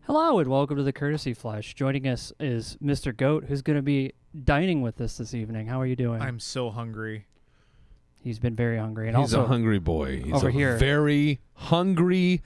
Hello and welcome to the Courtesy Flash. Joining us is Mr. Goat, who's going to be dining with us this evening. How are you doing? I'm so hungry. He's been very hungry. And He's also, a hungry boy. He's over a here. very hungry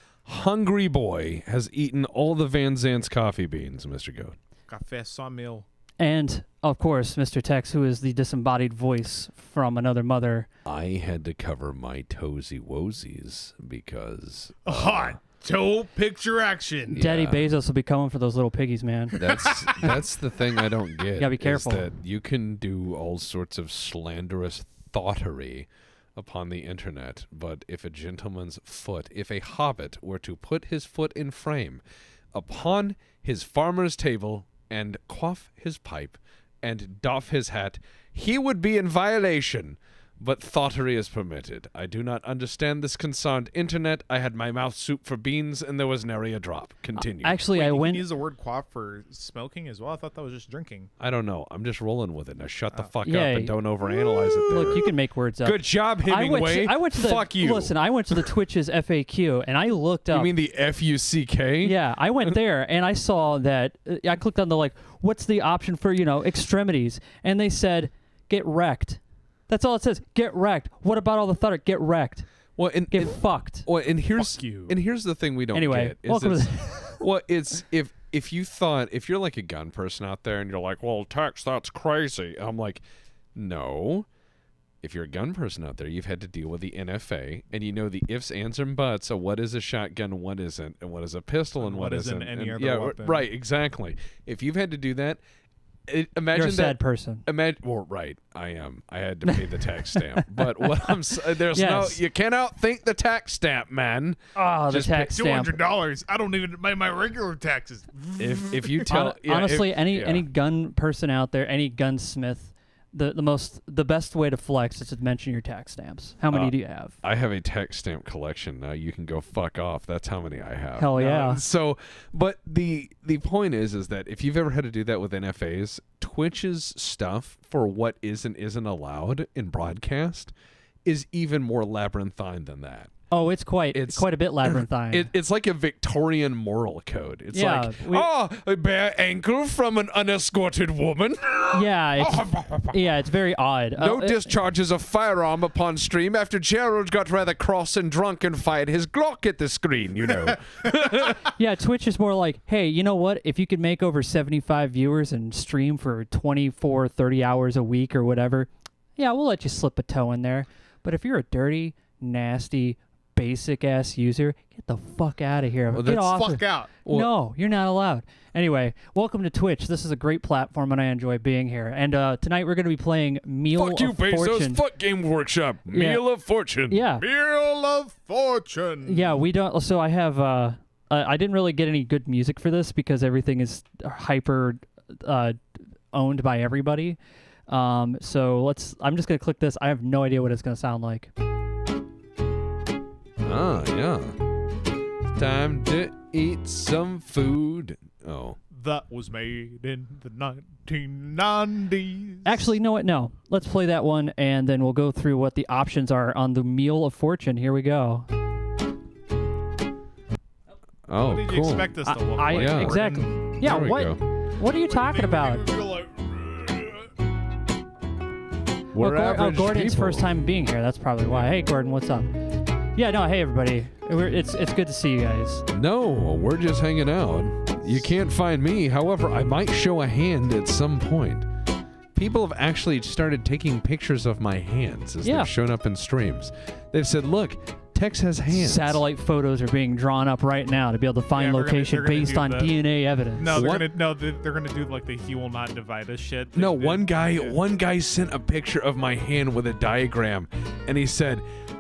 boy. Has eaten all the Van Zant's coffee beans, Mr. Goat. Café sawmill. And, of course, Mr. Tex, who is the disembodied voice from another mother. I had to cover my toesy woesies because... Hot toe picture action. Daddy Yeah. Bezos will be coming for those little piggies, man. That's the thing I don't get. You gotta be careful. Is that you can do all sorts of slanderous thoughterry upon the internet, but if a gentleman's foot, if a hobbit were to put his foot in frame upon his farmer's table and quaff his pipe and doff his hat, he would be in violation. But thoughterry is permitted. I do not understand this concerned internet. I had my mouth soup for beans, and there was nary a drop. Continue. Actually, Wait, I you went... can use the word quaff for smoking as well? I thought that was just drinking. I don't know. I'm just rolling with it. Now shut the fuck yeah, up and don't overanalyze it there. Look, you can make words up. Good job, Hemingway. I went to the, fuck you. Listen, I went to the Twitch's FAQ, and I looked up... You mean the F-U-C-K? Yeah, I went there, and I saw that... I clicked on the, what's the option for, extremities? And they said, get wrecked. That's all it says. Get wrecked. What about all the thunder? Get wrecked. Well, Get fucked. Well, and here's Fuck you. and here's the thing we don't Anyway, get. Is welcome to well, it's if you're like a gun person out there and you're like, well, Tex, that's crazy. I'm like, no. If you're a gun person out there, you've had to deal with the NFA, and you know the ifs, ands, and buts of what is a shotgun and what isn't, and what is a pistol and what isn't. any and, other yeah, weapon. right, exactly. If you've had to do that, imagine You're a that. sad person. Well, right, I am. I had to pay the tax stamp, but what I'm there's Yes. you can't outthink the tax stamp, man. Oh, the Just tax stamp. $200. I don't even pay my regular taxes. If you tell Honestly, any gun person out there, any gunsmith, the best way to flex is to mention your tax stamps. How many do you have? I have a tax stamp collection now. You can go fuck off. That's how many I have. Hell yeah. So, but the point is that if you've ever had to do that with NFAs, Twitch's stuff for what is and isn't allowed in broadcast is even more labyrinthine than that. Oh, it's quite a bit labyrinthine. It's like a Victorian moral code. It's Yeah, a bare ankle from an unescorted woman. yeah, it's very odd. No discharges of firearm upon stream after Gerald got rather cross and drunk and fired his Glock at the screen, Yeah, Twitch is more like, hey, you know what? If you could make over 75 viewers and stream for 24, 30 hours a week or whatever, yeah, we'll let you slip a toe in there. But if you're a dirty, nasty, basic-ass user, get the fuck out of here. Well, Get that's off. Fuck out. No, you're not allowed. Anyway, welcome to Twitch. This is a great platform, and I enjoy being here. And tonight we're going to be playing Meal Fuck you, of Fortune. Bezos. Fuck Game Workshop. Meal of Fortune. Yeah. Meal of Fortune. Yeah, we don't. So I have. I didn't really get any good music for this because everything is hyper owned by everybody. So I'm just gonna click this. I have no idea what it's gonna sound like. Ah, yeah. Time to eat some food. Oh. That was made in the 1990s. Actually, you know what? No. Let's play that one, and then we'll go through what the options are on the Meal of Fortune. Here we go. Oh, What did cool. you expect us to look like? Yeah. Exactly. Yeah. There we What? go. What are you talking about? We're average Gordon's people. first time being here. That's probably why. Hey, Gordon, what's up? Yeah. No. Hey, everybody. It's good to see you guys. No, we're just hanging out. You can't find me. However, I might show a hand at some point. People have actually started taking pictures of my hands as they've shown up in streams. They've said, look, Tex has hands. Satellite photos are being drawn up right now to be able to find location they're gonna based do on the- DNA evidence. No, What? they're gonna do like the "He will not divide us" shit. No, one guy sent a picture of my hand with a diagram, and he said,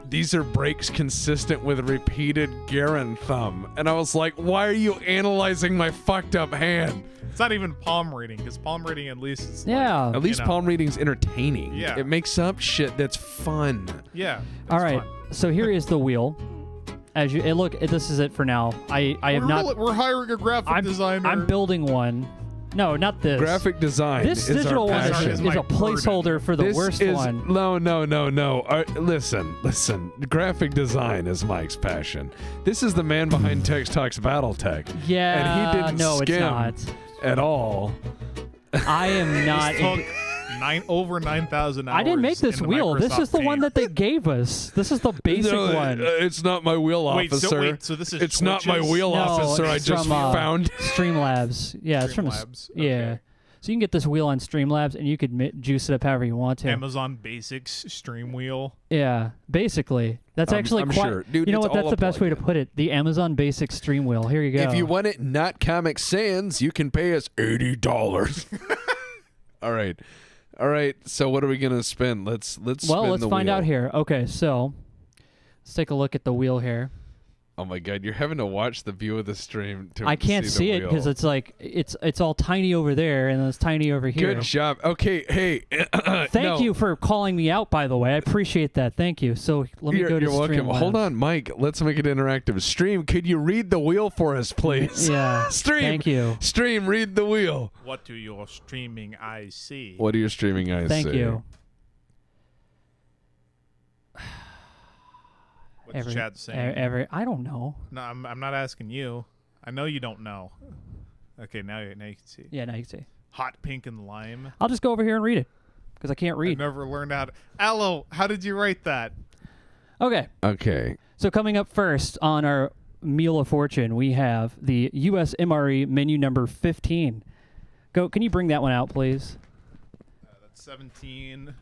"These are breaks consistent with repeated Garen thumb." And I was like, "Why are you analyzing my fucked up hand?" It's not even palm reading, because palm reading at least is Yeah. At least know. palm reading's entertaining. Yeah. It makes up shit that's fun. yeah. All it's right. fun. So here is the wheel. As you this is it for now. I have not. We're hiring a graphic designer. I'm building one. No, not this. Graphic design This is digital our one is, passion. is My a placeholder for the This worst is, one. No. Listen. Graphic design is Mike's passion. This is the man behind Tex Talks BattleTech. Yeah, and he didn't no, it's skim not. at all. I am not. Took over 9,000 hours. I didn't make this in the wheel. This Microsoft is the one Paint. that they gave us. This is the basic No, one. It's not my wheel, Wait, officer. so this is it's not my Twitch's? wheel, No, officer. I it's just from, found. Streamlabs. Yeah, it's from. Streamlabs, Yeah. okay. So you can get this wheel on Streamlabs, and you could juice it up however you want to. Amazon Basics stream wheel. Yeah, basically. That's actually I'm quite. sure. Dude, you know it's what? That's all the a best way to plugin. put it. The Amazon Basic Stream Wheel. Here you go. If you want it not Comic Sans, you can pay us $80. All right. So what are we gonna spend? Let's spin let's the find wheel. out here. Okay, so let's take a look at the wheel here. Oh my God, you're having to watch the view of the stream to I can't see it because it's like it's all tiny over there and it's tiny over here. Good job. Okay, hey. Thank you for calling me out, by the way. I appreciate that. Thank you. So let me go to You're welcome. Streamlabs. Hold on, Mike. Let's make it interactive. Stream, could you read the wheel for us, please? Yeah. Stream. Thank you. Stream, read the wheel. What do your streaming eyes see? What do your streaming eyes Thank say? you. What's the chat saying? I don't know. No, I'm not asking you. I know you don't know. Okay, now you can see. Yeah, now you can see. Hot pink and lime. I'll just go over here and read it because I can't I've read. never learned how to. Aloe, how did you write that? Okay. Okay. So coming up first on our Meal of Fortune, we have the U.S. MRE menu number 15. Can you bring that one out, please? That's 17.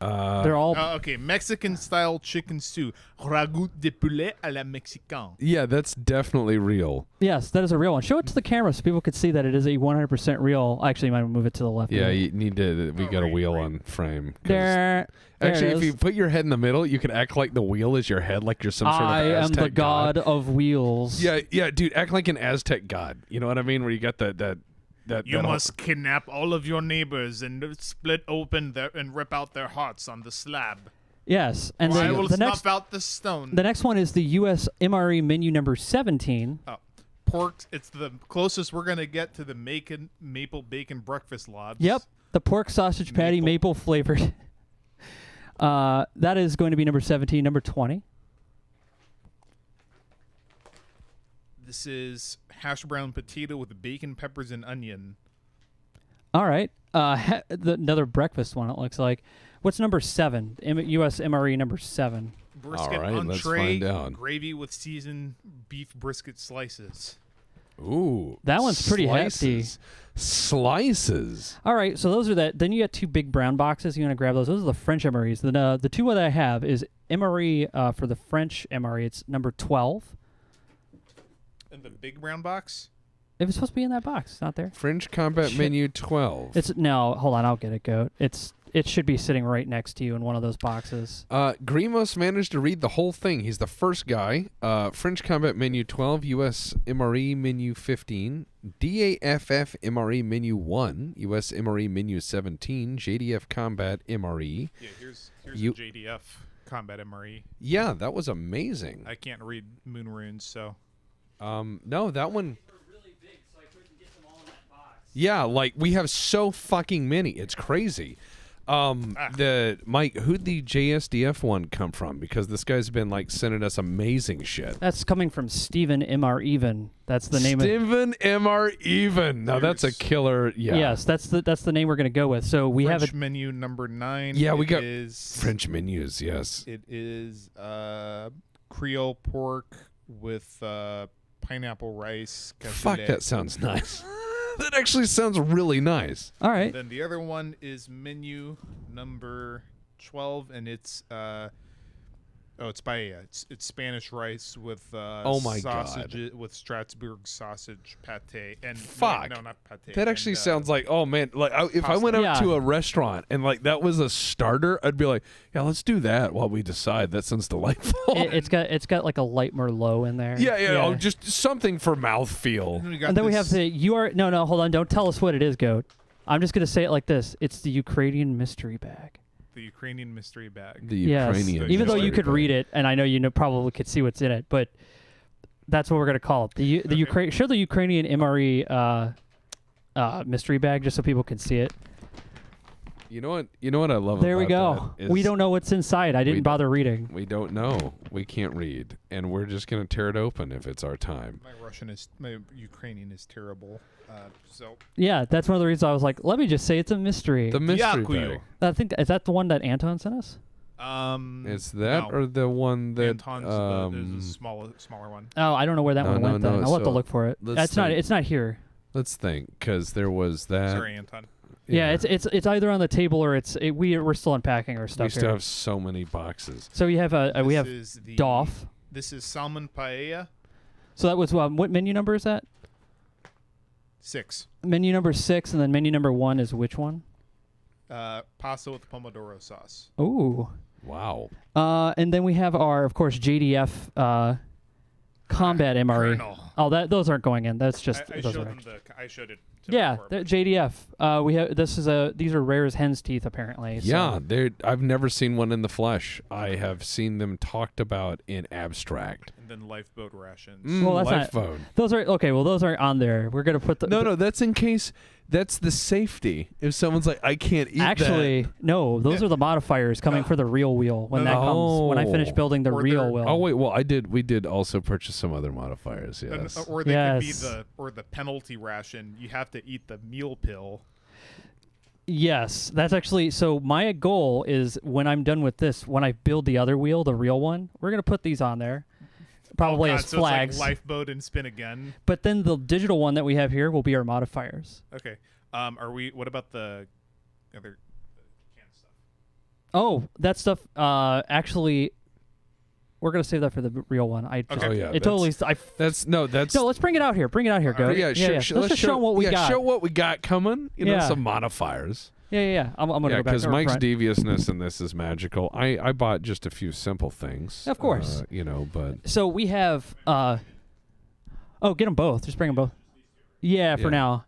They're all. Okay, Mexican style chicken stew, ragout de poulet à la mexicaine. Yeah, that's definitely real. Yes, that is a real one. Show it to the camera so people could see that it is a 100% real. Actually, you might move it to the left. Yeah, a bit. you need to. We got a right, wheel right. on frame. 'cause There. Actually, it if is. you put your head in the middle, you could act like the wheel is your head, like you're some sort of I am Aztec the god of wheels. Yeah, dude, act like an Aztec god. You know what I mean? Where you got that. You must kidnap all of your neighbors and split open and rip out their hearts on the slab. Yes, and Or I then will the snuff next out the stone. the next one is the U.S. MRE menu number 17. Oh, pork. It's the closest we're gonna get to the maple bacon breakfast lobs. Yep, the pork sausage patty, maple flavored. That is going to be number 17. Number 20. This is hash brown potato with bacon, peppers, and onion. All right. Another breakfast one, it looks like. What's number 7? U.S. MRE number 7. Brisket All right, let's entree, find out. gravy with seasoned beef brisket slices. Ooh, That one's pretty hefty. Slices. All right, so those are that. Then you got 2 big brown boxes. You want to grab those. Those are the French MREs. The 2 that I have is MRE for the French MRE. It's number 12. And the big brown box? It was supposed to be in that box. It's not there. French combat Shit. menu 12. No, hold on. I'll get it, Goat. It should be sitting right next to you in one of those boxes. Grimos managed to read the whole thing. He's the first guy. French combat menu 12, US MRE menu 15, DAFF MRE menu 1, US MRE menu 17, JDF combat MRE. Yeah, here's You- a JDF combat MRE. Yeah, that was amazing. I can't read moon runes, so. No, that one. Yeah, like we have so fucking many. It's crazy. Mike, who'd the JSDF one come from? Because this guy's been like sending us amazing shit. That's coming from Stephen M.R. Even. That's the name of Steven M.R. Even. Now that's a killer. Yeah. Yes, that's the name we're going to go with. So we French have it. menu number 9. Yeah, we got is, French menus. Yes. It is Creole pork with pineapple rice. Fuck, cassoulet. that sounds nice. That actually sounds really nice. All right. Then the other one is menu number 12, and it's it's paella. It's Spanish rice with Oh my sausage with Strasbourg sausage pate and Fuck. no, not pate. That actually and, sounds like, oh man, like if I went out Yeah. to a restaurant and like that was a starter, I'd be like, yeah, let's do that while we decide. That sounds delightful. It's got like a light Merlot in there. yeah, oh, just something for mouthfeel. we got And then we this- have no, hold on. Don't tell us what it is, Goat. I'm just going to say it like this. It's the Ukrainian mystery bag. the Ukrainian mystery bag. The Yes. Ukrainian. Even though you mystery could read it, and I know you probably could see what's in it, but that's what we're going to call it. The Ukrainian MRE mystery bag just so people can see it. You know what? You know what I love. There we about go. that We is don't know what's inside. I didn't bother reading. We don't know. We can't read, and we're just gonna tear it open if it's our time. My Ukrainian is terrible. So Yeah, that's one of the reasons I was like, let me just say it's a mystery. The mystery Дякую. bag. I think is that the one that Anton sent us? Is that no. or the one that Anton's the smaller one. Oh, I don't know where that No, one no, went. no, Then I'll have to so look for it. let's That's not. think. It's not here. Let's think, because there was that. Sorry, Anton. Yeah, it's either on the table or we're still unpacking our stuff We still here. have so many boxes. So we have we have This is the Doff. This is salmon paella. So that was what menu number is that? 6. Menu number 6, and then menu number 1 is which one? Pasta with pomodoro sauce. Ooh. Wow. And then we have our, of course, JDF combat MRE. Colonel. Oh, those aren't going in. That's just I those showed are them I showed it. To yeah, before, they're JDF. We have these are rare as hen's teeth apparently. So. Yeah, I've never seen one in the flesh. I have seen them talked about in abstract. and then lifeboat rations. Well, that's not- Lifeboat. Those are okay. Well, those aren't on there. We're gonna put the No, that's in case. That's the safety. If someone's like, I can't eat Actually, no. Those are the modifiers coming for the real wheel when that comes. When I finish Oh. building the Or real they're- wheel. Oh wait, well we did also purchase some other modifiers. And, Yes. or they Yes. could be the penalty ration. You have to eat the meal pill. Yes, that's actually so. My goal is when I'm done with this, when I build the other wheel, the real one, we're gonna put these on there, probably oh, God, as so flags. It's like lifeboat and spin again. But then the digital one that we have here will be our modifiers. Okay. Are we? What about the other canned stuff? Oh, that stuff. Actually, we're gonna save that for the real one. Okay. Oh yeah. It totally. That's No, let's bring it out here. Bring it out here, go. Yeah, Let's let's just show 'em what we got. Show what we got coming. You know, Yeah. some modifiers. Yeah. I'm gonna Yeah, go back because to our Mike's front. deviousness in this is magical. I bought just a few simple things. Of course. You know, but So we have. Oh, get them both. Just bring them both. Yeah, for Yeah. now.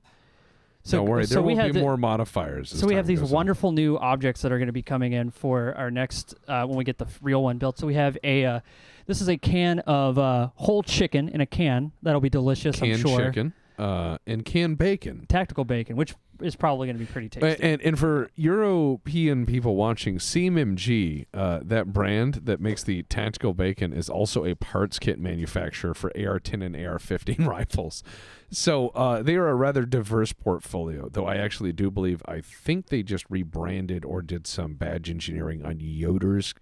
So, don't worry, so there we will have be more modifiers. as So we time have these goes on. wonderful new objects that are going to be coming in for our next when we get the real one built. So we have this is a can of whole chicken in a can. That'll be delicious, I'm canned sure. chicken and canned bacon. Tactical bacon, which is probably going to be pretty tasty. And for European people watching, CMMG, that brand that makes the tactical bacon, is also a parts kit manufacturer for AR-10 and AR-15 rifles. So they are a rather diverse portfolio, though I actually do believe, I think they just rebranded or did some badge engineering on Yoder's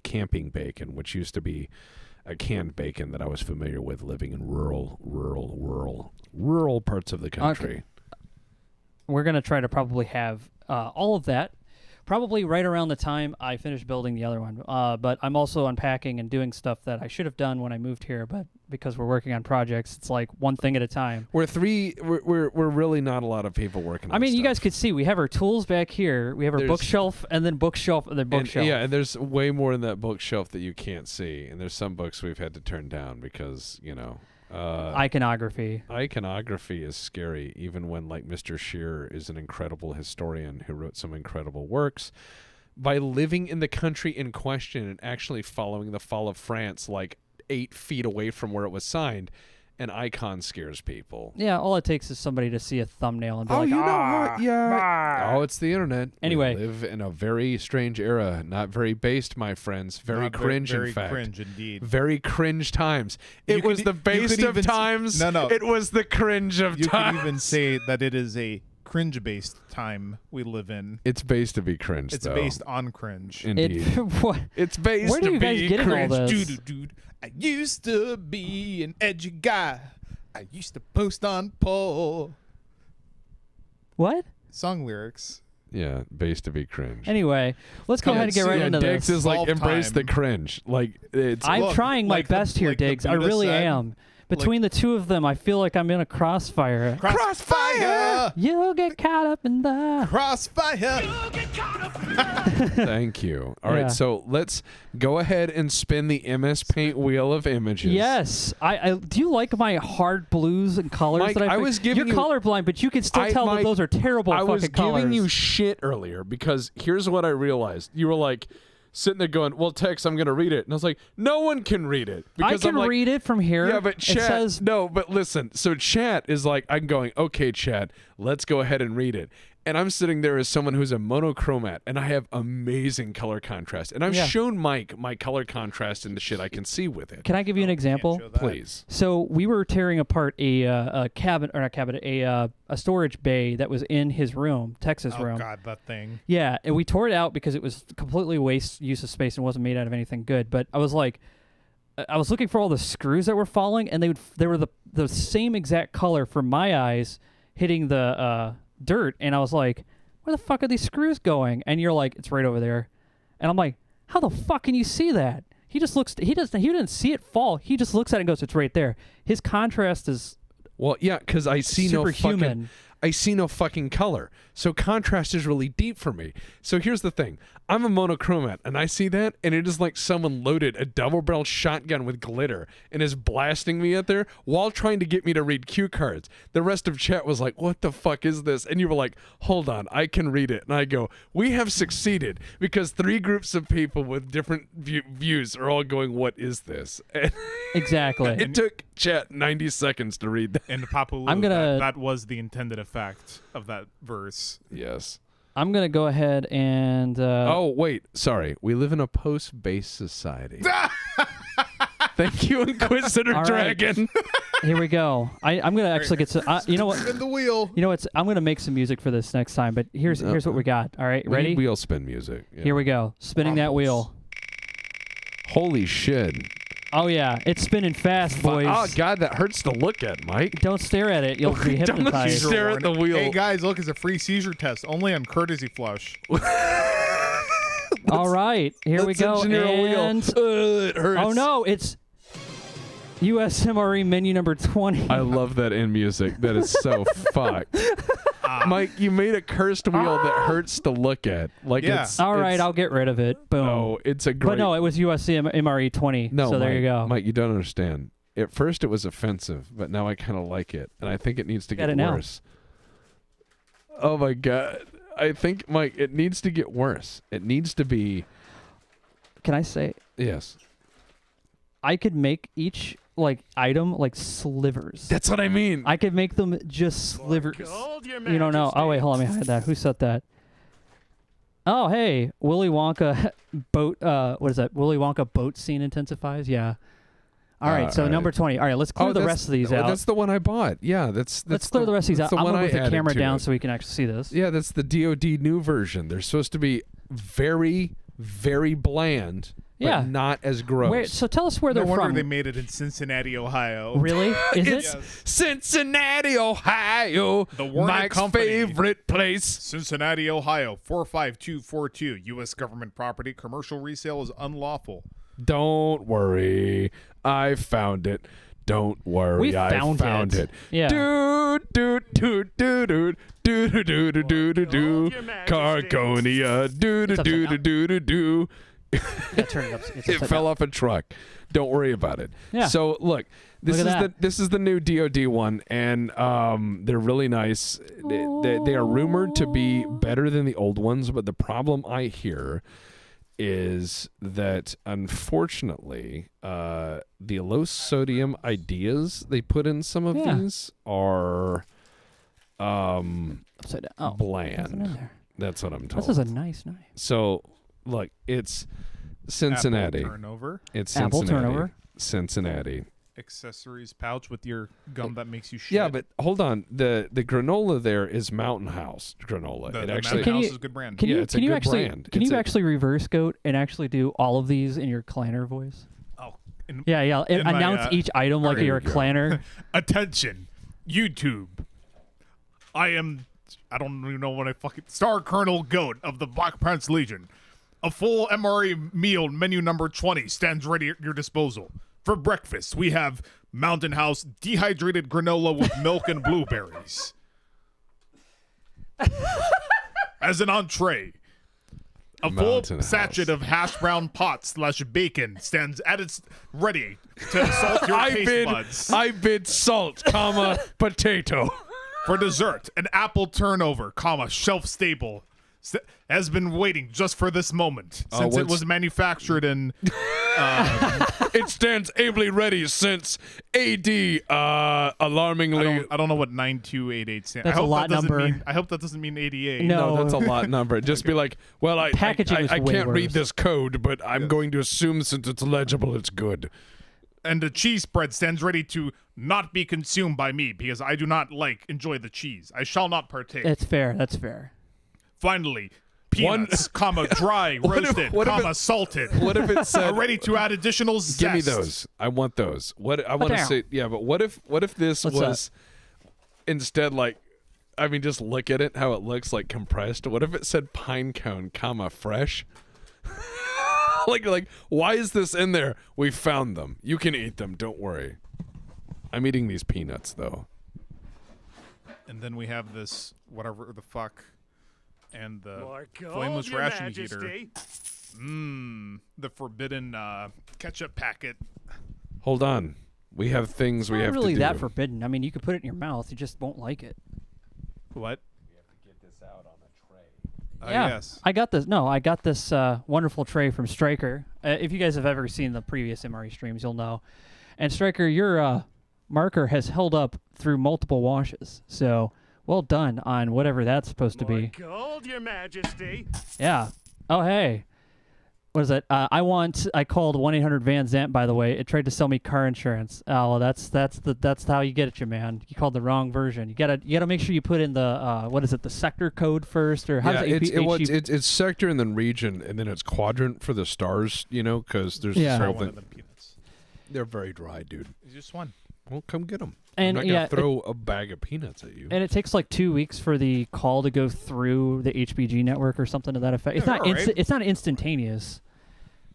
camping bacon, which used to be a canned bacon that I was familiar with living in rural parts of the country. Okay. We're going to try to probably have all of that probably right around the time I finish building the other one. But I'm also unpacking and doing stuff that I should have done when I moved here, but because we're working on projects, it's like one thing at a time. We're really not a lot of people working on I mean, you stuff. guys could see we have our tools back here. We have our There's- bookshelf and then bookshelf and then bookshelf. Yeah, and there's way more in that bookshelf that you can't see, and there's some books we've had to turn down because Iconography. iconography is scary, even when like Mr. Shearer is an incredible historian who wrote some incredible works. By living in the country in question and actually following the fall of France like 8 feet away from where it was signed, an icon scares people. Yeah, all it takes is somebody to see a thumbnail and be like, you know "Ah, what? Yeah. ah." Oh, it's the internet. Anyway. We live in a very strange era. Not very based, my friends. Very Not cringe, very in fact. cringe indeed. Very cringe times. You It was could- the based you could of even times. No. It was the cringe of You times. could even say that it is a cringe-based time we live in. It's based to be cringe, It's though. based on cringe. Indeed. What? It's based Where do to you guys be get in all cringe. this? Dude, I used to be an edgy guy. I used to post on Paul. What? Song lyrics. Yeah, based to be cringe. Anyway, let's go Yeah, ahead and get right Yeah, into Diggs this. is like Solve embrace the time. cringe. Like it's I'm Look, trying my like the- best here, like the Diggs. I Buddha really said, am. Between the two of them, I feel like I'm in a crossfire. Crossfire! You'll get caught up in the... Crossfire! Thank you. All right, Yeah. so let's go ahead and spin the MS Paint wheel of images. Yes. I do you like my hard blues and colors Mike, that I I picked? was giving You're you- colorblind, but you can still tell that Mike, those are terrible I fucking was colors. giving you shit earlier because here's what I realized. You were like, sitting there going, well, Tex, I'm going to read it. And I was like, no one can read it. I can read it from here. Yeah, but chat, it says, no, but listen. So chat is like, I'm going, okay, chat, let's go ahead and read it. And I'm sitting there as someone who's a monochromat, and I have amazing color contrast. And I've shown Mike my color contrast and the shit I can see with it. Can I give you an example? Please. So we were tearing apart a storage bay that was in his room, Texas room. Oh God, that thing. Yeah, and we tore it out because it was completely waste use of space and wasn't made out of anything good. But I was like, I was looking for all the screws that were falling, and they were the same exact color for my eyes hitting the dirt, and I was like, where the fuck are these screws going? And you're like, it's right over there. And I'm like, how the fuck can you see that? He just looks, he didn't see it fall. He just looks at it and goes, it's right there. His contrast is because I see superhuman. I see no fucking color. So contrast is really deep for me. So here's the thing. I'm a monochromat, and I see that, and it is like someone loaded a double-barrel shotgun with glitter and is blasting me out there while trying to get me to read cue cards. The rest of chat was like, what the fuck is this? And you were like, hold on, I can read it. And I go, we have succeeded because 3 groups of people with different views are all going, what is this? And exactly. It took chat 90 seconds to read that. And Papu, that was the intended effect of that verse. Yes. I'm going to go ahead and... oh, wait. Sorry. We live in a post-base society. Thank you, Inquisitor Dragon. Here we go. I'm going to actually get some... you know what? Spin the wheel. You know what? I'm going to make some music for this next time, but here's what we got. All right, ready? Wheel spin music. Yeah. Here we go. Spinning that wheel. Holy shit. Oh, yeah. It's spinning fast, boys. Oh, God, that hurts to look at, Mike. Don't stare at it. You'll be hypnotized. Don't stare at the wheel. Hey, guys, look, it's a free seizure test. Only on courtesy flush. All right. Here we go. And it hurts. oh, no. It's US MRE menu number 20. I love that in music. That is so fucked. Mike, you made a cursed wheel that hurts to look at. Like it's all right, I'll get rid of it. Boom. No, it's a great. But no, it was USC MRE 20. No, so there Mike, you go. Mike, you don't understand. At first, it was offensive, but now I kind of like it, and I think it needs to get worse. Oh my God! I think, Mike, it needs to get worse. It needs to be. Can I say? Yes. I could make each item like slivers. That's what I mean. I could make them just slivers. You don't know. Oh wait, hold on. Let me hide that. Who said that? Oh hey, Willy Wonka boat. What is that? Willy Wonka boat scene intensifies. Yeah. All right. So number 20. All right. Let's clear the rest of these out. That's the one I bought. Yeah. Let's clear the rest of these out. I'm gonna move the camera down so we can actually see this. Yeah. That's the DoD new version. They're supposed to be very, very bland. But not as gross. Wait, so tell us where they're from. No wonder from. they made it in Cincinnati, Ohio. Really? Is it? Yes. Cincinnati, Ohio. The Warner Mike's Company. favorite place. Cincinnati, Ohio, 45242. U.S. government property. Commercial resale is unlawful. Don't worry. I found it. Don't worry. I found it. Yeah. Dude. Carconia. Do. Yeah, turn it up. It fell off a truck. Don't worry about it. Yeah. So look, this is the new DoD one, and they're really nice. They are rumored to be better than the old ones, but the problem I hear is that unfortunately, the low sodium ideas they put in some of these are upside down. Oh, bland. That's what I'm told. This is a nice knife. So look, it's Cincinnati. Apple turnover. It's Apple Cincinnati. turnover. Cincinnati. Accessories pouch with your gum that makes you shit. Yeah, but hold on. The granola there is Mountain House granola. The actually Mountain House is a good brand. Can you actually brand. Can you actually reverse goat and actually do all of these in your clanner voice? Oh, yeah. Announce each item like you're a clanner. Attention, YouTube. I don't even know what I fucking Star Colonel Goat of the Black Prince Legion. A full MRE meal menu number 20 stands ready at your disposal. For breakfast, we have Mountain House dehydrated granola with milk and blueberries. As an entree, a full sachet of hash brown pot / bacon stands at its ready to assault your taste buds. I bid salt, potato. For dessert, an apple turnover, shelf stable, has been waiting just for this moment since it was manufactured in. It stands ably ready since AD. Alarmingly, I don't know what 9288 stands. That's a lot number. I hope that doesn't mean 88. No. that's a lot number. Just be like, well, I Packaging is way can't read worse. this code, but I'm going to assume since it's legible, it's good. And the cheese spread stands ready to not be consumed by me because I do not enjoy the cheese. I shall not partake. That's fair. That's fair. Finally, peanuts, dry, roasted, salted. What if it said are ready to add additional zest. Give me those. I want those. What I want to say, yeah, but what if this was instead just look at it how it looks like compressed. What if it said pine cone, fresh? like why is this in there? We found them. You can eat them. Don't worry. I'm eating these peanuts though. And then we have this whatever the fuck. And the flameless ration heater. The forbidden ketchup packet. Hold on. We have things we have to do. Not really that forbidden. I mean, you could put it in your mouth. You just won't like it. What? We have to get this out on a tray. Yeah. Yes. I got this wonderful tray from Stryker. If you guys have ever seen the previous MRE streams, you'll know. And Stryker, your marker has held up through multiple washes. So... well done on whatever that's supposed to be. Gold, Your Majesty. Yeah. Oh, hey. What is it? I called 1-800-VAN ZAMP, by the way. It tried to sell me car insurance. Oh, well, that's how you get it, you man. You called the wrong version. You gotta make sure you put in the the sector code first, or how does it's sector and then region and then it's quadrant for the stars. Because there's one of them peanuts. They're very dry, dude. It's just one. Well, come get them. And I'm not gonna throw a bag of peanuts at you. And it takes 2 weeks for the call to go through the HBG network or something to that effect. It's not it's not instantaneous,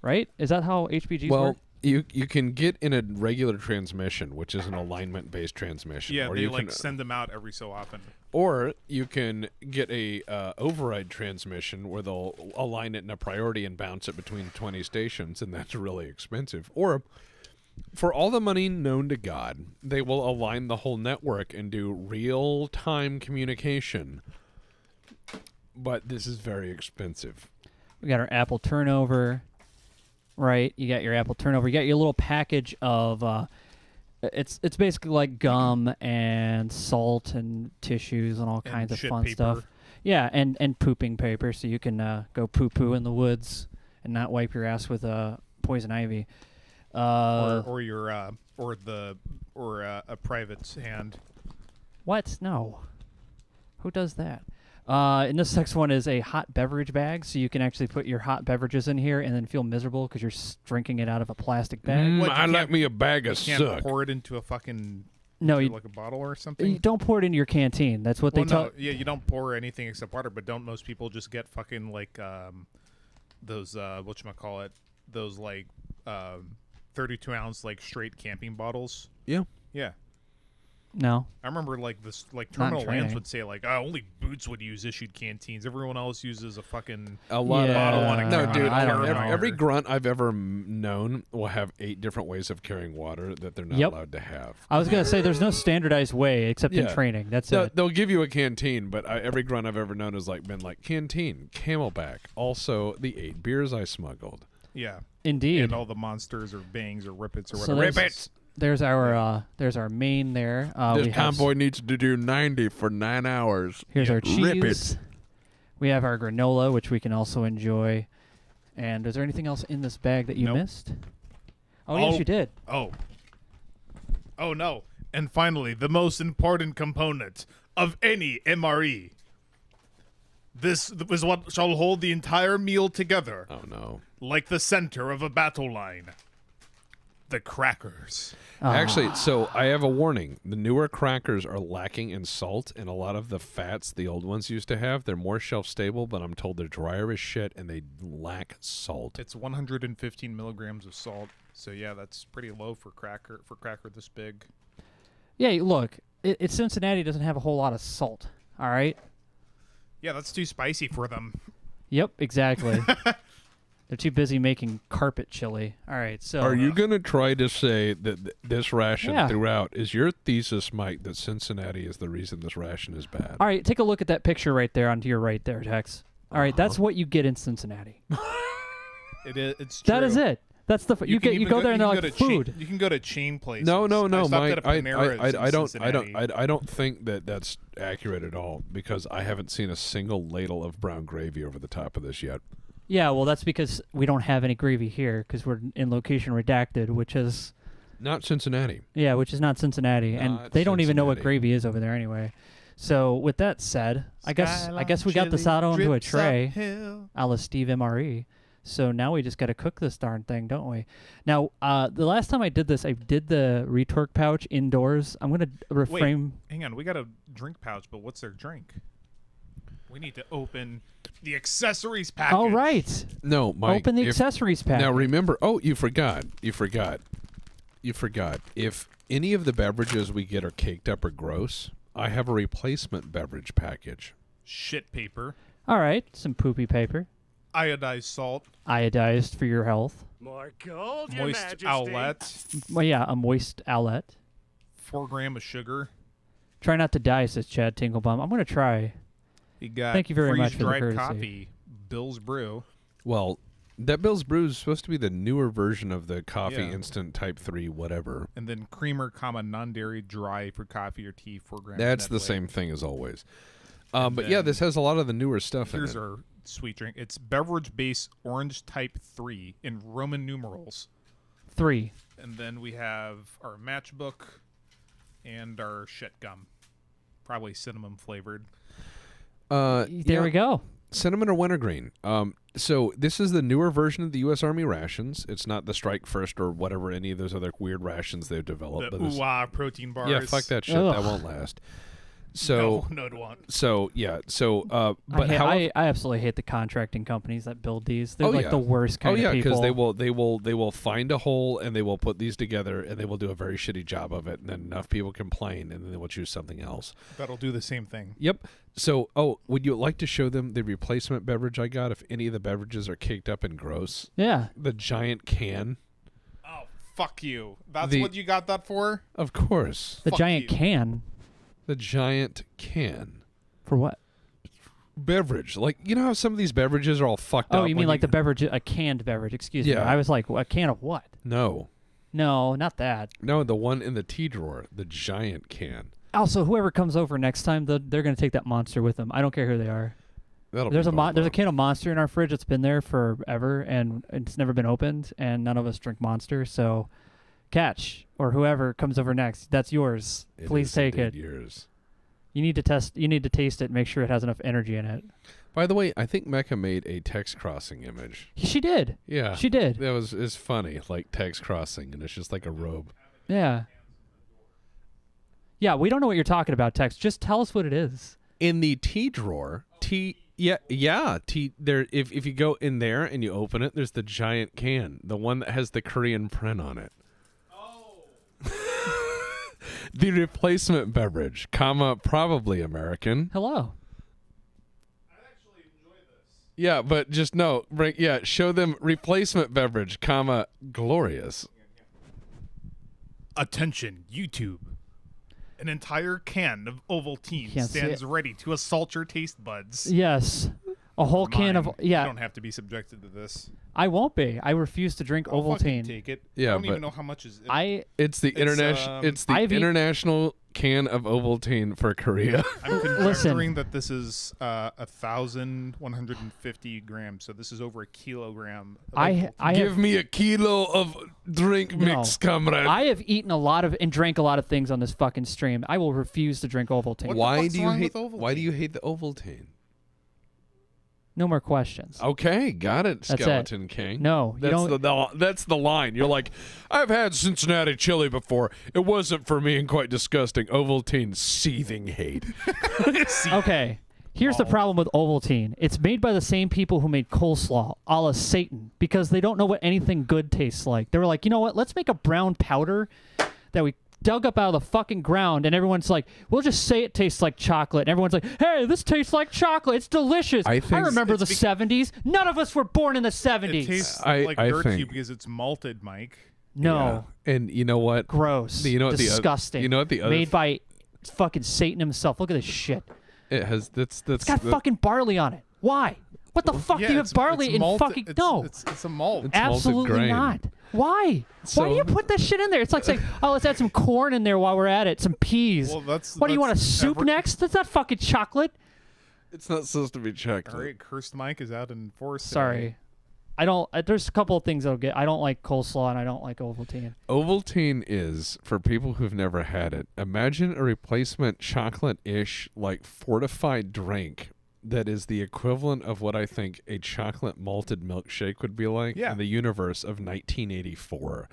right? Is that how HBGs work? You can get in a regular transmission, which is an alignment-based transmission. Yeah, or they you can send them out every so often. Or you can get a override transmission where they'll align it in a priority and bounce it between 20 stations, and that's really expensive. Or for all the money known to God, they will align the whole network and do real-time communication. But this is very expensive. We got our apple turnover, right? You got your apple turnover. You got your little package of it's basically like gum and salt and tissues and all kinds of fun stuff. Yeah, and pooping paper, so you can go poo-poo in the woods and not wipe your ass with poison ivy. Or a private hand. What? No. Who does that? And this next one is a hot beverage bag, so you can actually put your hot beverages in here and then feel miserable because you're drinking it out of a plastic bag. I like me a bag of suck. You can't pour it into a fucking like a bottle or something. You don't pour it into your canteen. That's what they tell. Yeah, you don't pour anything except water. But don't most people just get fucking those whatchamacallit, those 32-ounce straight camping bottles? Yeah. Yeah. No. I remember Terminal Lands would say only Boots would use issued canteens. Everyone else uses a fucking bottle on a No, dude. I don't know. Every grunt I've ever known will have 8 different ways of carrying water that they're not allowed to have. I was gonna say there's no standardized way except in training. That's it. They'll give you a canteen, but every grunt I've ever known has been canteen, Camelback, also the 8 beers I smuggled. Yeah. Indeed. And all the monsters or bangs or rippets or So whatever. Rippets. There's our main there. This convoy needs to do 90 for 9 hours. Here's our cheese. Rippets. We have our granola, which we can also enjoy. And is there anything else in this bag that you missed? Oh, yes, you did. Oh, no. And finally, the most important component of any MRE. This is what shall hold the entire meal together. Oh, no. Like the center of a battle line. The crackers. Actually, so I have a warning. The newer crackers are lacking in salt, and a lot of the fats the old ones used to have, they're more shelf-stable, but I'm told they're drier as shit, and they lack salt. It's 115 milligrams of salt. So, yeah, that's pretty low for cracker this big. Yeah, look, it's Cincinnati doesn't have a whole lot of salt, all right? Yeah, that's too spicy for them. Yep, exactly. They're too busy making carpet chili. All right, so... Are you going to try to say that this ration throughout, is your thesis, Mike, that Cincinnati is the reason this ration is bad? All right, take a look at that picture right there onto your right there, Tex. All right, that's what you get in Cincinnati. It's true. That is it. That's the you can even go there and they're like food. You can go to chain places. No, I stopped at a I Panera's in Cincinnati. I don't think that that's accurate at all because I haven't seen a single ladle of brown gravy over the top of this yet. Yeah, well, that's because we don't have any gravy here because we're in location redacted, which is Not Cincinnati. yeah, which is not Cincinnati, and Not they don't even know what Cincinnati. gravy is over there anyway. So with that said, I guess we got this out onto a tray, a la Steve MRE. So now we just got to cook this darn thing, don't we? Now, the last time I did this, I did the retorque pouch indoors. I'm gonna reframe. Wait, hang on. We got a drink pouch, but what's their drink? We need to open the accessories package. All right, No, Mike. open the accessories package. Now remember. Oh, you forgot. If any of the beverages we get are caked up or gross, I have a replacement beverage package. Shit paper, All right, some poopy paper, iodized salt, iodized for your health. More gold, Your moist Majesty. owlet, Well, yeah, a moist outlet. 4 grams of sugar. Try not to die, says Chad Tinklebaum. I'm gonna try. You got Thank you very much for the freeze-dried courtesy. coffee, Bill's Brew. Well, that Bill's Brew is supposed to be the newer version of the coffee Yeah. instant type 3 whatever. And then creamer, non-dairy, dry for coffee or tea, 4 grams. That's the Nestle. same thing as always. And But yeah, then this has a lot of the newer stuff Here's in it. our sweet drink. It's beverage base orange type 3 in Roman numerals. 3. And then we have our matchbook and our shit gum. Probably cinnamon flavored. There we go. Cinnamon or wintergreen. So this is the newer version of the U.S. Army rations. It's not the Strike First or whatever any of those other weird rations they've developed. The but this- ooh-ah protein bars. yeah, fuck that shit. Ugh. That won't last. So No, it won't. so yeah. So but I absolutely hate the contracting companies that build these. They're Oh, like yeah. the worst kind of people. because they will find a hole and they will put these together and they will do a very shitty job of it and then enough people complain and then they will choose something else. That'll do the same thing. Yep. So would you like to show them the replacement beverage I got if any of the beverages are caked up and gross? Yeah. The giant can. Oh, fuck you. That's The- what you got that for? Of course. The Fuck giant you. can. The giant can. For what? Beverage. Like, you know how some of these beverages are all fucked up? Oh, you mean when like the beverage, a canned beverage? Excuse me. Yeah. I was like, a can of what? No. No, not that. No, the one in the tea drawer. The giant can. Also, whoever comes over next time, they're going to take that monster with them. I don't care who they are. That'll There's be a there's a fun. can of Monster in our fridge that's been there forever, and it's never been opened, and none of us drink Monster. So, Catch or whoever comes over next, that's yours. It Please is take indeed it. yours. You need to taste it, make sure it has enough energy in it. By the way, I think Mecha made a text crossing image. She did. Yeah. She did. That is funny, like text crossing, and it's just like a robe. Yeah. Yeah, we don't know what you're talking about, Tex. Just tell us what it is. In the tea drawer, tea there if you go in there and you open it, there's the giant can, the one that has the Korean print on it. The replacement beverage, probably American. Hello. Yeah, but just no, show them replacement beverage, glorious. Attention, YouTube. An entire can of Ovaltine Can't see stands it. ready to assault your taste buds. Yes. A whole can of Mine. yeah. You don't have to be subjected to this. I won't be. I refuse to drink I'll fucking Ovaltine. take it. Yeah, I don't but even know how much is. It's the international. It's the I've international can of Ovaltine for Korea. I'm conjecturing that this is 1,150 grams, so this is over a kilogram. of Ovaltine. I Give have, me a kilo of drink mix, comrade. I have eaten a lot of and drank a lot of things on this fucking stream. I will refuse to drink Ovaltine. What the Why fuck's do you wrong hate? with Why do Ovaltine? you hate the Ovaltine? No more questions. Okay, got it, That's it. Skeleton King. No, you don't. That's the line. You're like, I've had Cincinnati chili before. It wasn't for me and quite disgusting. Ovaltine, seething hate. Okay. Here's the problem with Ovaltine. It's made by the same people who made coleslaw, a la Satan, because they don't know what anything good tastes like. They were like, you know what? Let's make a brown powder that we dug up out of the fucking ground, and everyone's like, we'll just say it tastes like chocolate. And everyone's like, hey, this tastes like chocolate. It's delicious. I think remember the it's 70s. None of us were born in the 70s. It tastes I like dirt think- cube because it's malted, Mike. no. Yeah. And you know what? Gross. You know what the oth- disgusting. you know what the other Made by fucking Satan himself. Look at this shit. It has. That's. It's got fucking barley on it. Why? What the fuck? Yeah, Do you have barley and fucking no? It's a malt. It's malted Absolutely grain. not. Why? So- Why do you put that shit in there? It's like saying, oh, let's add some corn in there while we're at it, some peas. Well, that's What do you want, a that's soup next? That's not fucking chocolate. It's not supposed to be chocolate. All right, Cursed Mike is out in force. Sorry. I don't. There's a couple of things I'll get. I don't like coleslaw and I don't like Ovaltine. Ovaltine is, for people who've never had it, imagine a replacement chocolate-ish, like, fortified drink that is the equivalent of what I think a chocolate malted milkshake would be like in the universe of 1984.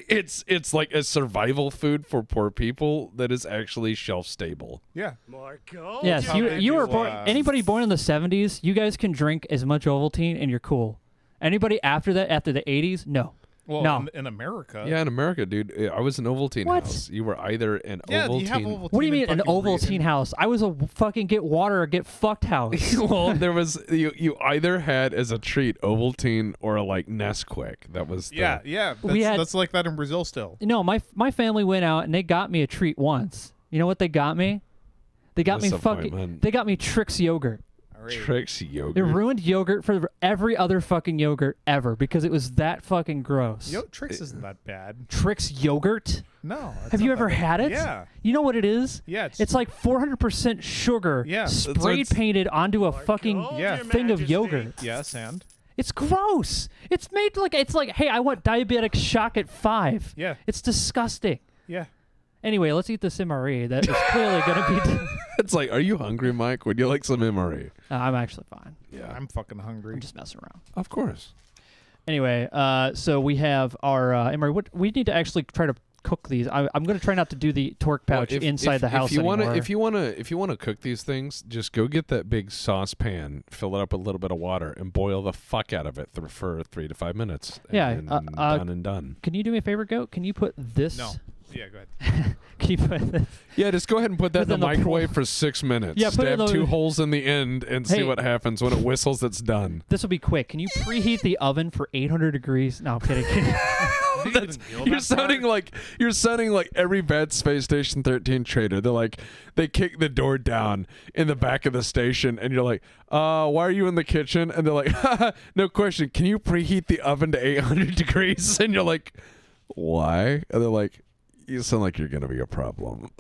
It's like a survival food for poor people that is actually shelf-stable. Yeah. Marco. Yes, how they you were do, born. Anybody born in the 70s, you guys can drink as much Ovaltine and you're cool. Anybody after that, after the 80s, no. Well, No. in America. Yeah, in America, dude, I was an Ovaltine What? house. You were either an Yeah, you have Ovaltine. Ovaltine. What do you mean in an fucking Ovaltine Reason. house? I was a fucking get water or get fucked house. Well, there was you either had as a treat Ovaltine or like Nesquik. That was the, Yeah. That's like that in Brazil still. No, my family went out and they got me a treat once. You know what they got me? They got me Disappointment. They got me Trix yogurt. All right. Trix yogurt. It ruined yogurt for every other fucking yogurt ever because it was that fucking gross. Yo, Trix isn't that bad. Trix yogurt? No. it's Have you not ever that bad. had it? Yeah. You know what it is? Yeah. It's like 400% sugar Yeah. sprayed it's- painted onto a fucking Yeah. thing of yogurt. Yes, and It's gross. It's made like hey, I want diabetic shock at 5. yeah, It's disgusting. yeah. Anyway, let's eat this MRE. That is clearly going to be. It's like, are you hungry, Mike? Would you like some MRE? I'm actually fine. Yeah, I'm fucking hungry. I'm just messing around. of course. Anyway, so we have our MRE. What we need to actually try to cook these. I'm going to try not to do the torque pouch inside the house if you anymore. if you wanna cook these things, just go get that big saucepan, fill it up with a little bit of water, and boil the fuck out of it for 3 to 5 minutes. Yeah, and done and done. Can you do me a favor, Goat? Can you put this? No. Yeah, go ahead. Can you put this? Yeah, just go ahead and put that Put in the it in the microwave for 6 minutes. Yeah, put it in Stab the- 2 holes in the end and see Hey. what happens when it whistles. It's done. This will be quick. Can you preheat the oven for 800 degrees? No, I'm kidding. You're sounding like every bad Space Station 13 trader. They kick the door down in the back of the station, and you're like, why are you in the kitchen? And they're like, haha, no question. Can you preheat the oven to 800 degrees? And you're like, why? And they're like, you sound like you're gonna be a problem.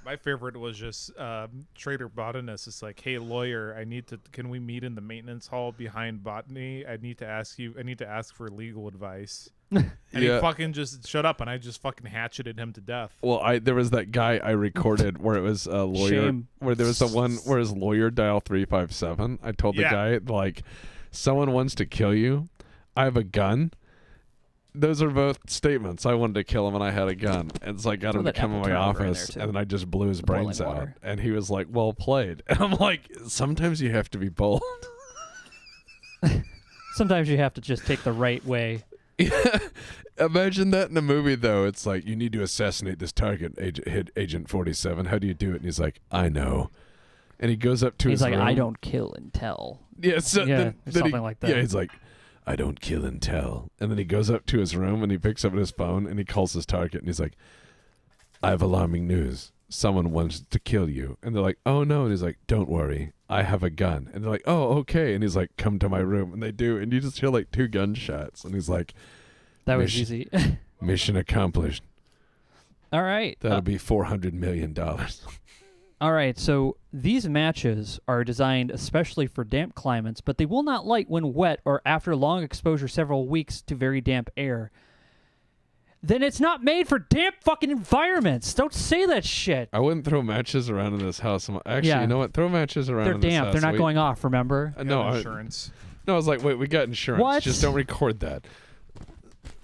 My favorite was just Trader Botanist. It's like, hey, lawyer, can we meet in the maintenance hall behind botany? I need to ask for legal advice. And he fucking just shut up, and I just fucking hatcheted him to death. Well, there was that guy I recorded where it was a lawyer, Shame. where there was the one where his lawyer dial 357. I told the guy, like, someone wants to kill you. I have a gun. Those are both statements. I wanted to kill him and I had a gun. And so I got Throw him to that come in apple my turnover in office there, too. and then I just blew his brains Boiling out. water. And he was like, well played. And I'm like, sometimes you have to be bold. Sometimes you have to just take the right way. Imagine that in a movie, though. It's like, you need to assassinate this target, Agent 47. How do you do it? And he's like, I know. And he goes up to He's his like, room. I don't kill and tell. Yeah, so Yeah, then something like that. Yeah, he's like, I don't kill and tell. And then he goes up to his room and he picks up his phone and he calls his target and he's like, I have alarming news. Someone wants to kill you. And they're like, oh no. And he's like, don't worry. I have a gun. And they're like, oh, okay. And he's like, come to my room. And they do. And you just hear like 2 gunshots. And he's like, That was Mission- easy. mission accomplished. All right. That'll be $400 million. All right, so these matches are designed especially for damp climates, but they will not light when wet or after long exposure several weeks to very damp air. Then it's not made for damp fucking environments. Don't say that shit. I wouldn't throw matches around in this house. Actually, Yeah. you know what? Throw matches around They're in this damp. house. They're not going off, remember? No, insurance. I was like, wait, we got insurance. What? Just don't record that.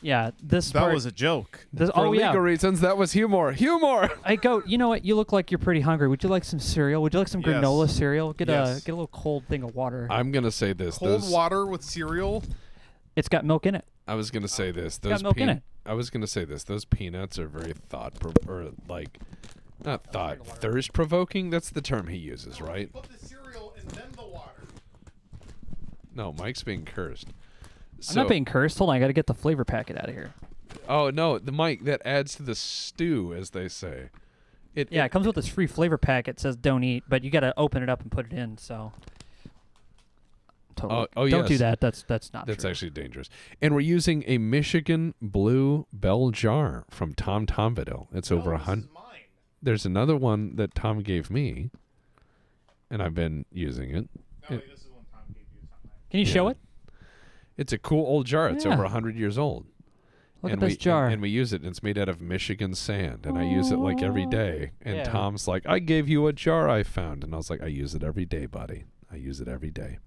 Yeah, this That part... was a joke. this, For oh, legal yeah. reasons, that was humor. Humor! Hey, Goat, you know what? You look like you're pretty hungry. Would you like some cereal? Would you like some Yes. granola cereal? Get Yes. a little cold thing of water. I'm going to say this. Cold water with cereal. It's got milk in it. I was going to say this. got milk in it. I was going to say this. Those peanuts are very thirst provoking. That's the term he uses, right? Put the cereal and then the water. No, Mike's being cursed. I'm not being cursed. Hold on, I got to get the flavor packet out of here. Oh, no, the Mike, that adds to the stew, as they say. Yeah, it comes with this free flavor pack. It says don't eat, but you got to open it up and put it in, so... totally. Oh, Don't do yes. that. That's not That's true. actually dangerous. And we're using a Michigan Blue Bell jar from Tom Tomville. It's over 100. There's another one that Tom gave me, and I've been using it. This is one Tom gave you something. Can you show it? It's a cool old jar. It's Yeah. over 100 years old. Look and at this jar. And we use it, and it's made out of Michigan sand, and I use it like every day. And Yeah. Tom's like, I gave you a jar I found. And I was like, I use it every day, buddy. I use it every day.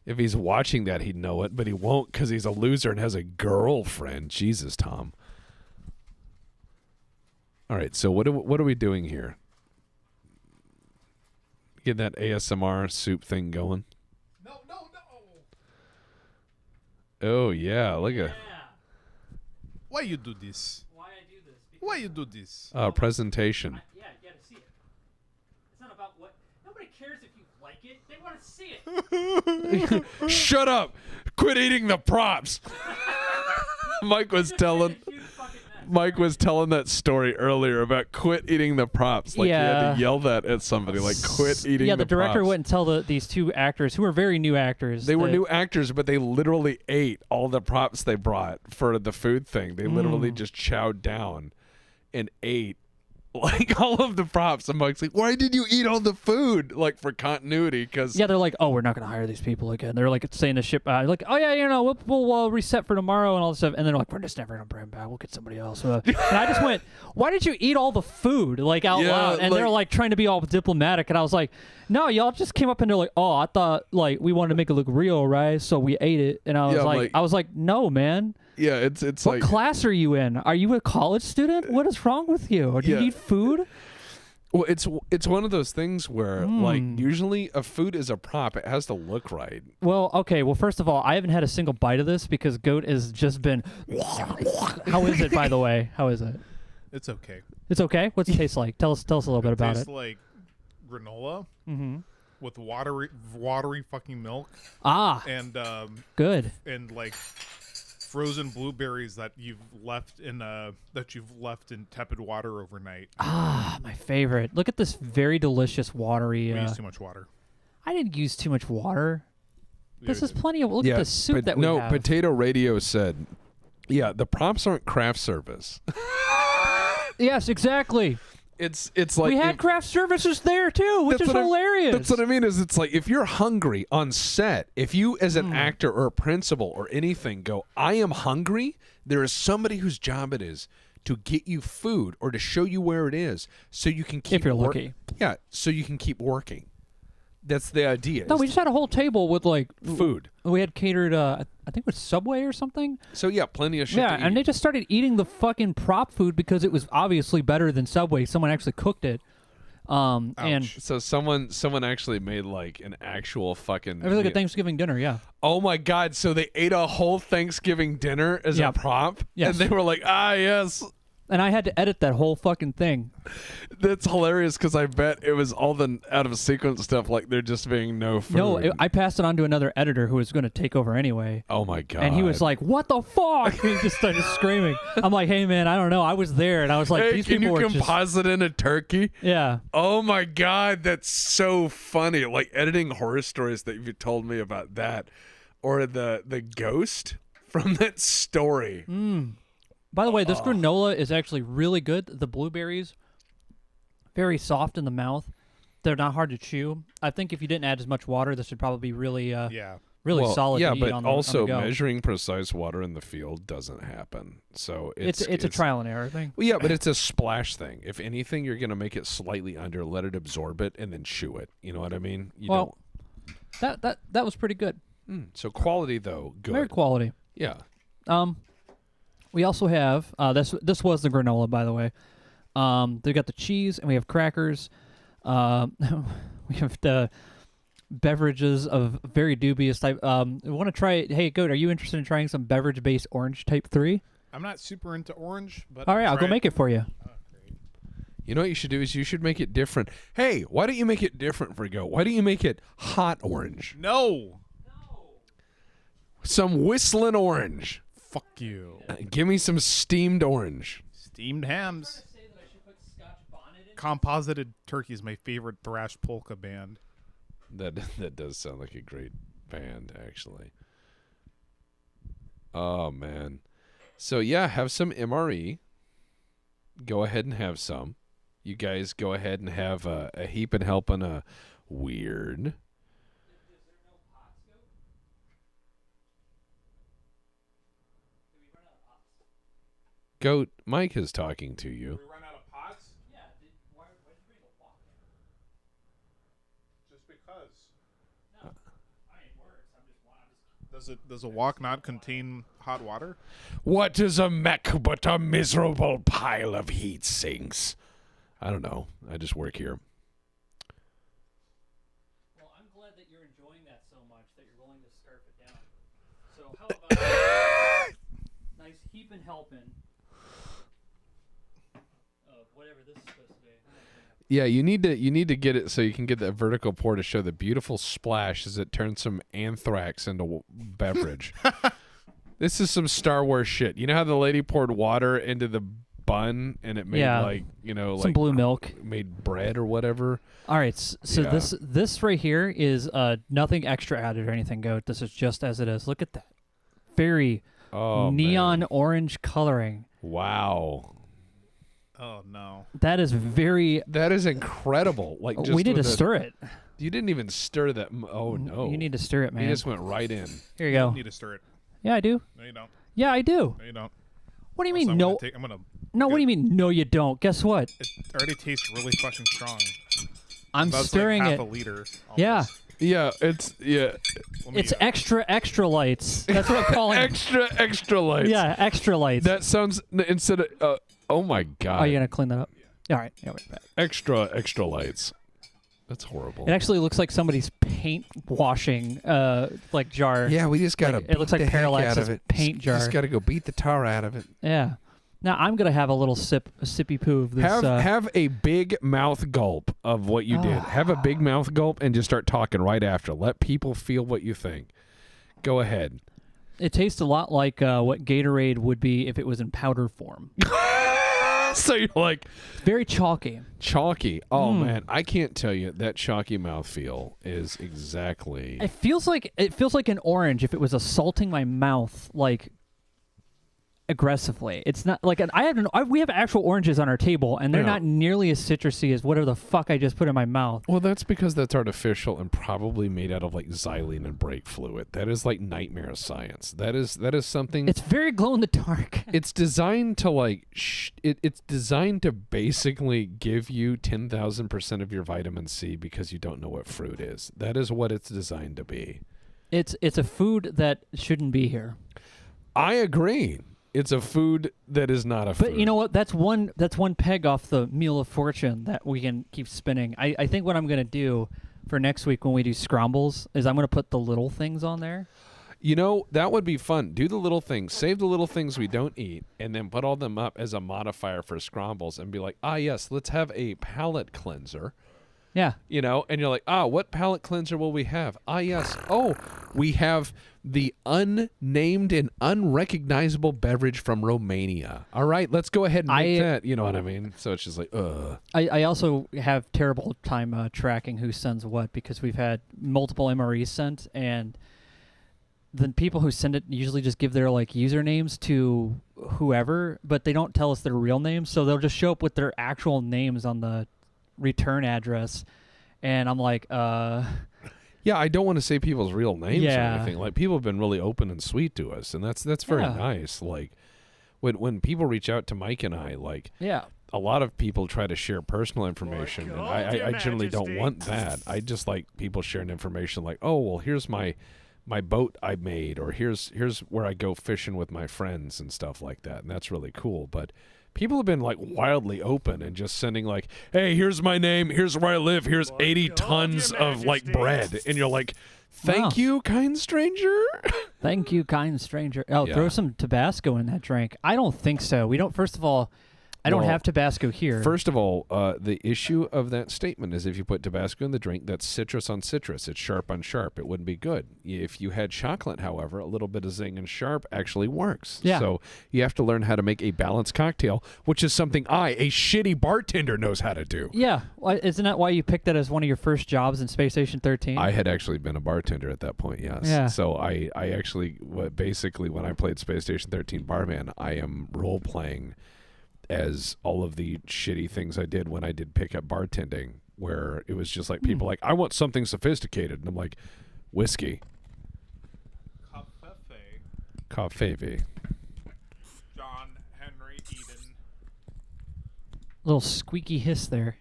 If he's watching that, he'd know it, but he won't because he's a loser and has a girlfriend. Jesus, Tom. All right, so what are we doing here? Get that ASMR soup thing going. No. Oh yeah, look at Why you do this? Why I do this? Why you do this? presentation. Yeah, you gotta see it. It's not about what. Nobody cares if you like it. They want to see it. Shut up! Quit eating the props. Mike was telling that story earlier about quit eating the props. Like he had Yeah. to yell that at somebody. Like quit eating. Yeah, the director props. wouldn't tell these two actors who were very new actors. They were that- new actors, but they literally ate all the props they brought for the food thing. They literally just chowed down and ate like all of the props. And Mike's like, "Why did you eat all the food?" Like for continuity, because Yeah, they're like, oh, we're not going to hire these people again. They're like saying the ship, like, oh yeah, we'll reset for tomorrow and all this stuff. And they're like, we're just never going to bring them back. We'll get somebody else. And I just went, why did you eat all the food like out Yeah, loud? And they're like trying to be all diplomatic. And I was like, no, y'all just came up and they're like, oh, I thought like we wanted to make it look real, right? So we ate it. And I was Yeah, I was like, no, man. yeah, it's What like class are you in? Are you a college student? What is wrong with you? Or do Yeah. you eat food? well, it's one of those things where like usually a food is a prop. It has to look right. Well, okay. Well, first of all, I haven't had a single bite of this because Goat has just been. How is it, by the way? How is it? It's okay. It's okay. What's it taste like? Tell us a little bit about Tastes it. like granola Mm-hmm. with watery fucking milk Ah, and good. like frozen blueberries that you've left in tepid water overnight. Ah, my favorite. Look at this very delicious watery. We use too much water. I didn't use too much water. This Yeah, is plenty of. Look at the soup that we no, have. Potato Radio said, yeah, the props aren't craft service. Yes, exactly. It's like We had craft services there too, which is That's what I- hilarious. That's what I mean. Is it's like if you're hungry on set, if you as an actor or a principal or anything go, I am hungry. There is somebody whose job it is to get you food or to show you where it is, so you can keep. If you're lucky. Yeah, so you can keep working. That's the idea. No, is we just had a whole table with like food. We had catered. I think it was Subway or something. So yeah, plenty of shit. Yeah, to and eat. they just started eating the fucking prop food because it was obviously better than Subway. Someone actually cooked it. And So someone actually made like an actual fucking. it was like a meal. Thanksgiving dinner. Yeah. Oh my God! So they ate a whole Thanksgiving dinner as a Yep. prop, Yes. and they were like, "Ah, yes." And I had to edit that whole fucking thing. That's hilarious because I bet it was all the out of sequence stuff. Like there just being no food. No, I passed it on to another editor who was going to take over anyway. Oh my God! And he was like, "What the fuck?" And he just started screaming. I'm like, "Hey man, I don't know. I was there." And I was like, "Hey, "These can people you were just composite in a turkey?" yeah." Oh my God, that's so funny! Like editing horror stories that you told me about that, or the ghost from that story. By the way, this granola is actually really good. The blueberries, very soft in the mouth. They're not hard to chew. I think if you didn't add as much water, this would probably be really, really Well, solid. Yeah, to eat but on the, also on the go. measuring precise water in the field doesn't happen. So It's a trial and error thing. Well, yeah, but it's a splash thing. If anything, you're gonna make it slightly under, let it absorb it, and then chew it. You know what I mean? You Well, that was pretty good. so quality though, good. Very quality. Yeah. We also have this was the granola, by the way. They got the cheese and we have crackers. We have the beverages of very dubious type. We want to try it. Hey, Goat, are you interested in trying some beverage-based orange type 3? I'm not super into orange, but All right, I'll go make it for you. You know what you should do is you should make it different. Hey, why don't you make it different for Go? Why don't you make it hot orange? No. Some whistling orange. Fuck you. Give me some steamed orange. Steamed hams. Composited Turkey is my favorite thrash polka band. That does sound like a great band, actually. Oh man. So yeah, have some MRE. Go ahead and have some. You guys go ahead and have a heap and helping a weird. Goat, Mike is talking to you. We run out of pots? Yeah. Why did you bring a wok? Just because. No. I ain't works. I'm just Does a wok not contain hot water? What is a mech but a miserable pile of heat sinks? I don't know. I just work here. Well, I'm glad that you're enjoying that so much that you're willing to scarf it down. So how about nice heap and helping of whatever this is supposed to be. Yeah, you need to get it so you can get that vertical pour to show the beautiful splash as it turns some anthrax into beverage. This is some Star Wars shit. You know how the lady poured water into the bun and it made some like blue milk, made bread or whatever. All right, so Yeah. this right here is nothing extra added or anything, Goat. This is just as it is. Look at that, very neon man. orange coloring. Wow. Oh no. That is very. That is incredible. Like just We need to with stir it. You didn't even stir that. Oh no. You need to stir it, man. You just went right in. Here you go. You need to stir it. Yeah, I do. No, you don't. Yeah, I do. No, you don't. What do you Also, mean? No. I'm gonna. No. What do you mean? No, you don't. Guess what? It already tastes really fucking strong. I'm That's stirring like it. half a liter. Yeah. almost. Yeah, it's Let me, It's extra lights. That's what I'm calling it. extra lights. Yeah, extra lights. That sounds instead of oh my god. Are you gonna clean that up? All right. Yeah, wait back. extra lights. That's horrible. It actually looks like somebody's paint washing like jar. Yeah, we just gotta. It looks like Parallax's paint jar. Just gotta go beat the tar out of it. Yeah. Now I'm gonna have a little sippy poo of this. Have a big mouth gulp of what you did. Have a big mouth gulp and just start talking right after. Let people feel what you think. Go ahead. It tastes a lot like what Gatorade would be if it was in powder form. So you're like Very chalky. chalky. Oh man, I can't tell you that chalky mouthfeel is exactly. It feels like an orange if it was assaulting my mouth like aggressively. It's not like we have actual oranges on our table and they're Yeah. not nearly as citrusy as whatever the fuck I just put in my mouth. Well, that's because that's artificial and probably made out of like xylene and brake fluid. That is like nightmare science. That is something. It's very glow in the dark. It's designed to like it's designed to basically give you 10,000% of your vitamin C because you don't know what fruit is. That is what it's designed to be. It's a food that shouldn't be here. I agree. It's a food that is not a food. But you know what? That's one peg off the Wheel of Fortune that we can keep spinning. I think what I'm gonna do for next week when we do scrambles is I'm gonna put the little things on there. You know, that would be fun. Do the little things. Save the little things we don't eat and then put all them up as a modifier for scrambles and be like, yes, let's have a palate cleanser. Yeah. You know, and you're like, what palate cleanser will we have? Yes. Oh, we have the unnamed and unrecognizable beverage from Romania. All right, let's go ahead and make that. You know what I mean? So it's just like, I also have terrible time tracking who sends what because we've had multiple MREs sent and the people who send it usually just give their like usernames to whoever, but they don't tell us their real names, so they'll just show up with their actual names on the return address, and I'm like, yeah, I don't want to say people's real names or Yeah. anything. Like people have been really open and sweet to us, and that's very Yeah. nice. Like when people reach out to Mike and I, like yeah. a lot of people try to share personal information, and I generally don't want that. I just like people sharing information like, oh, well, here's my boat I made, or here's where I go fishing with my friends and stuff like that, and that's really cool. But people have been like wildly open and just sending like, hey, here's my name, here's where I live, here's 80 tons of like bread, and you're like, thank Wow. you, kind stranger. Thank you, kind stranger. Oh, Yeah. throw some Tabasco in that drink. I don't think so. We don't. First of all, I don't Well, have Tabasco here. First of all, the issue of that statement is if you put Tabasco in the drink, that's citrus on citrus. It's sharp on sharp. It wouldn't be good. If you had chocolate, however, a little bit of zing and sharp actually works. Yeah. So you have to learn how to make a balanced cocktail, which is something I, a shitty bartender, knows how to do. Yeah. Isn't that why you picked that as one of your first jobs in Space Station 13? I had actually been a bartender at that point, yes. Yeah. So I actually, basically, when I played Space Station 13 Barman, I am role-playing as all of the shitty things I did when I did pickup bartending, where it was just like people like, I want something sophisticated. And I'm like, whiskey. Coffee. John Henry Eden. Little squeaky hiss there.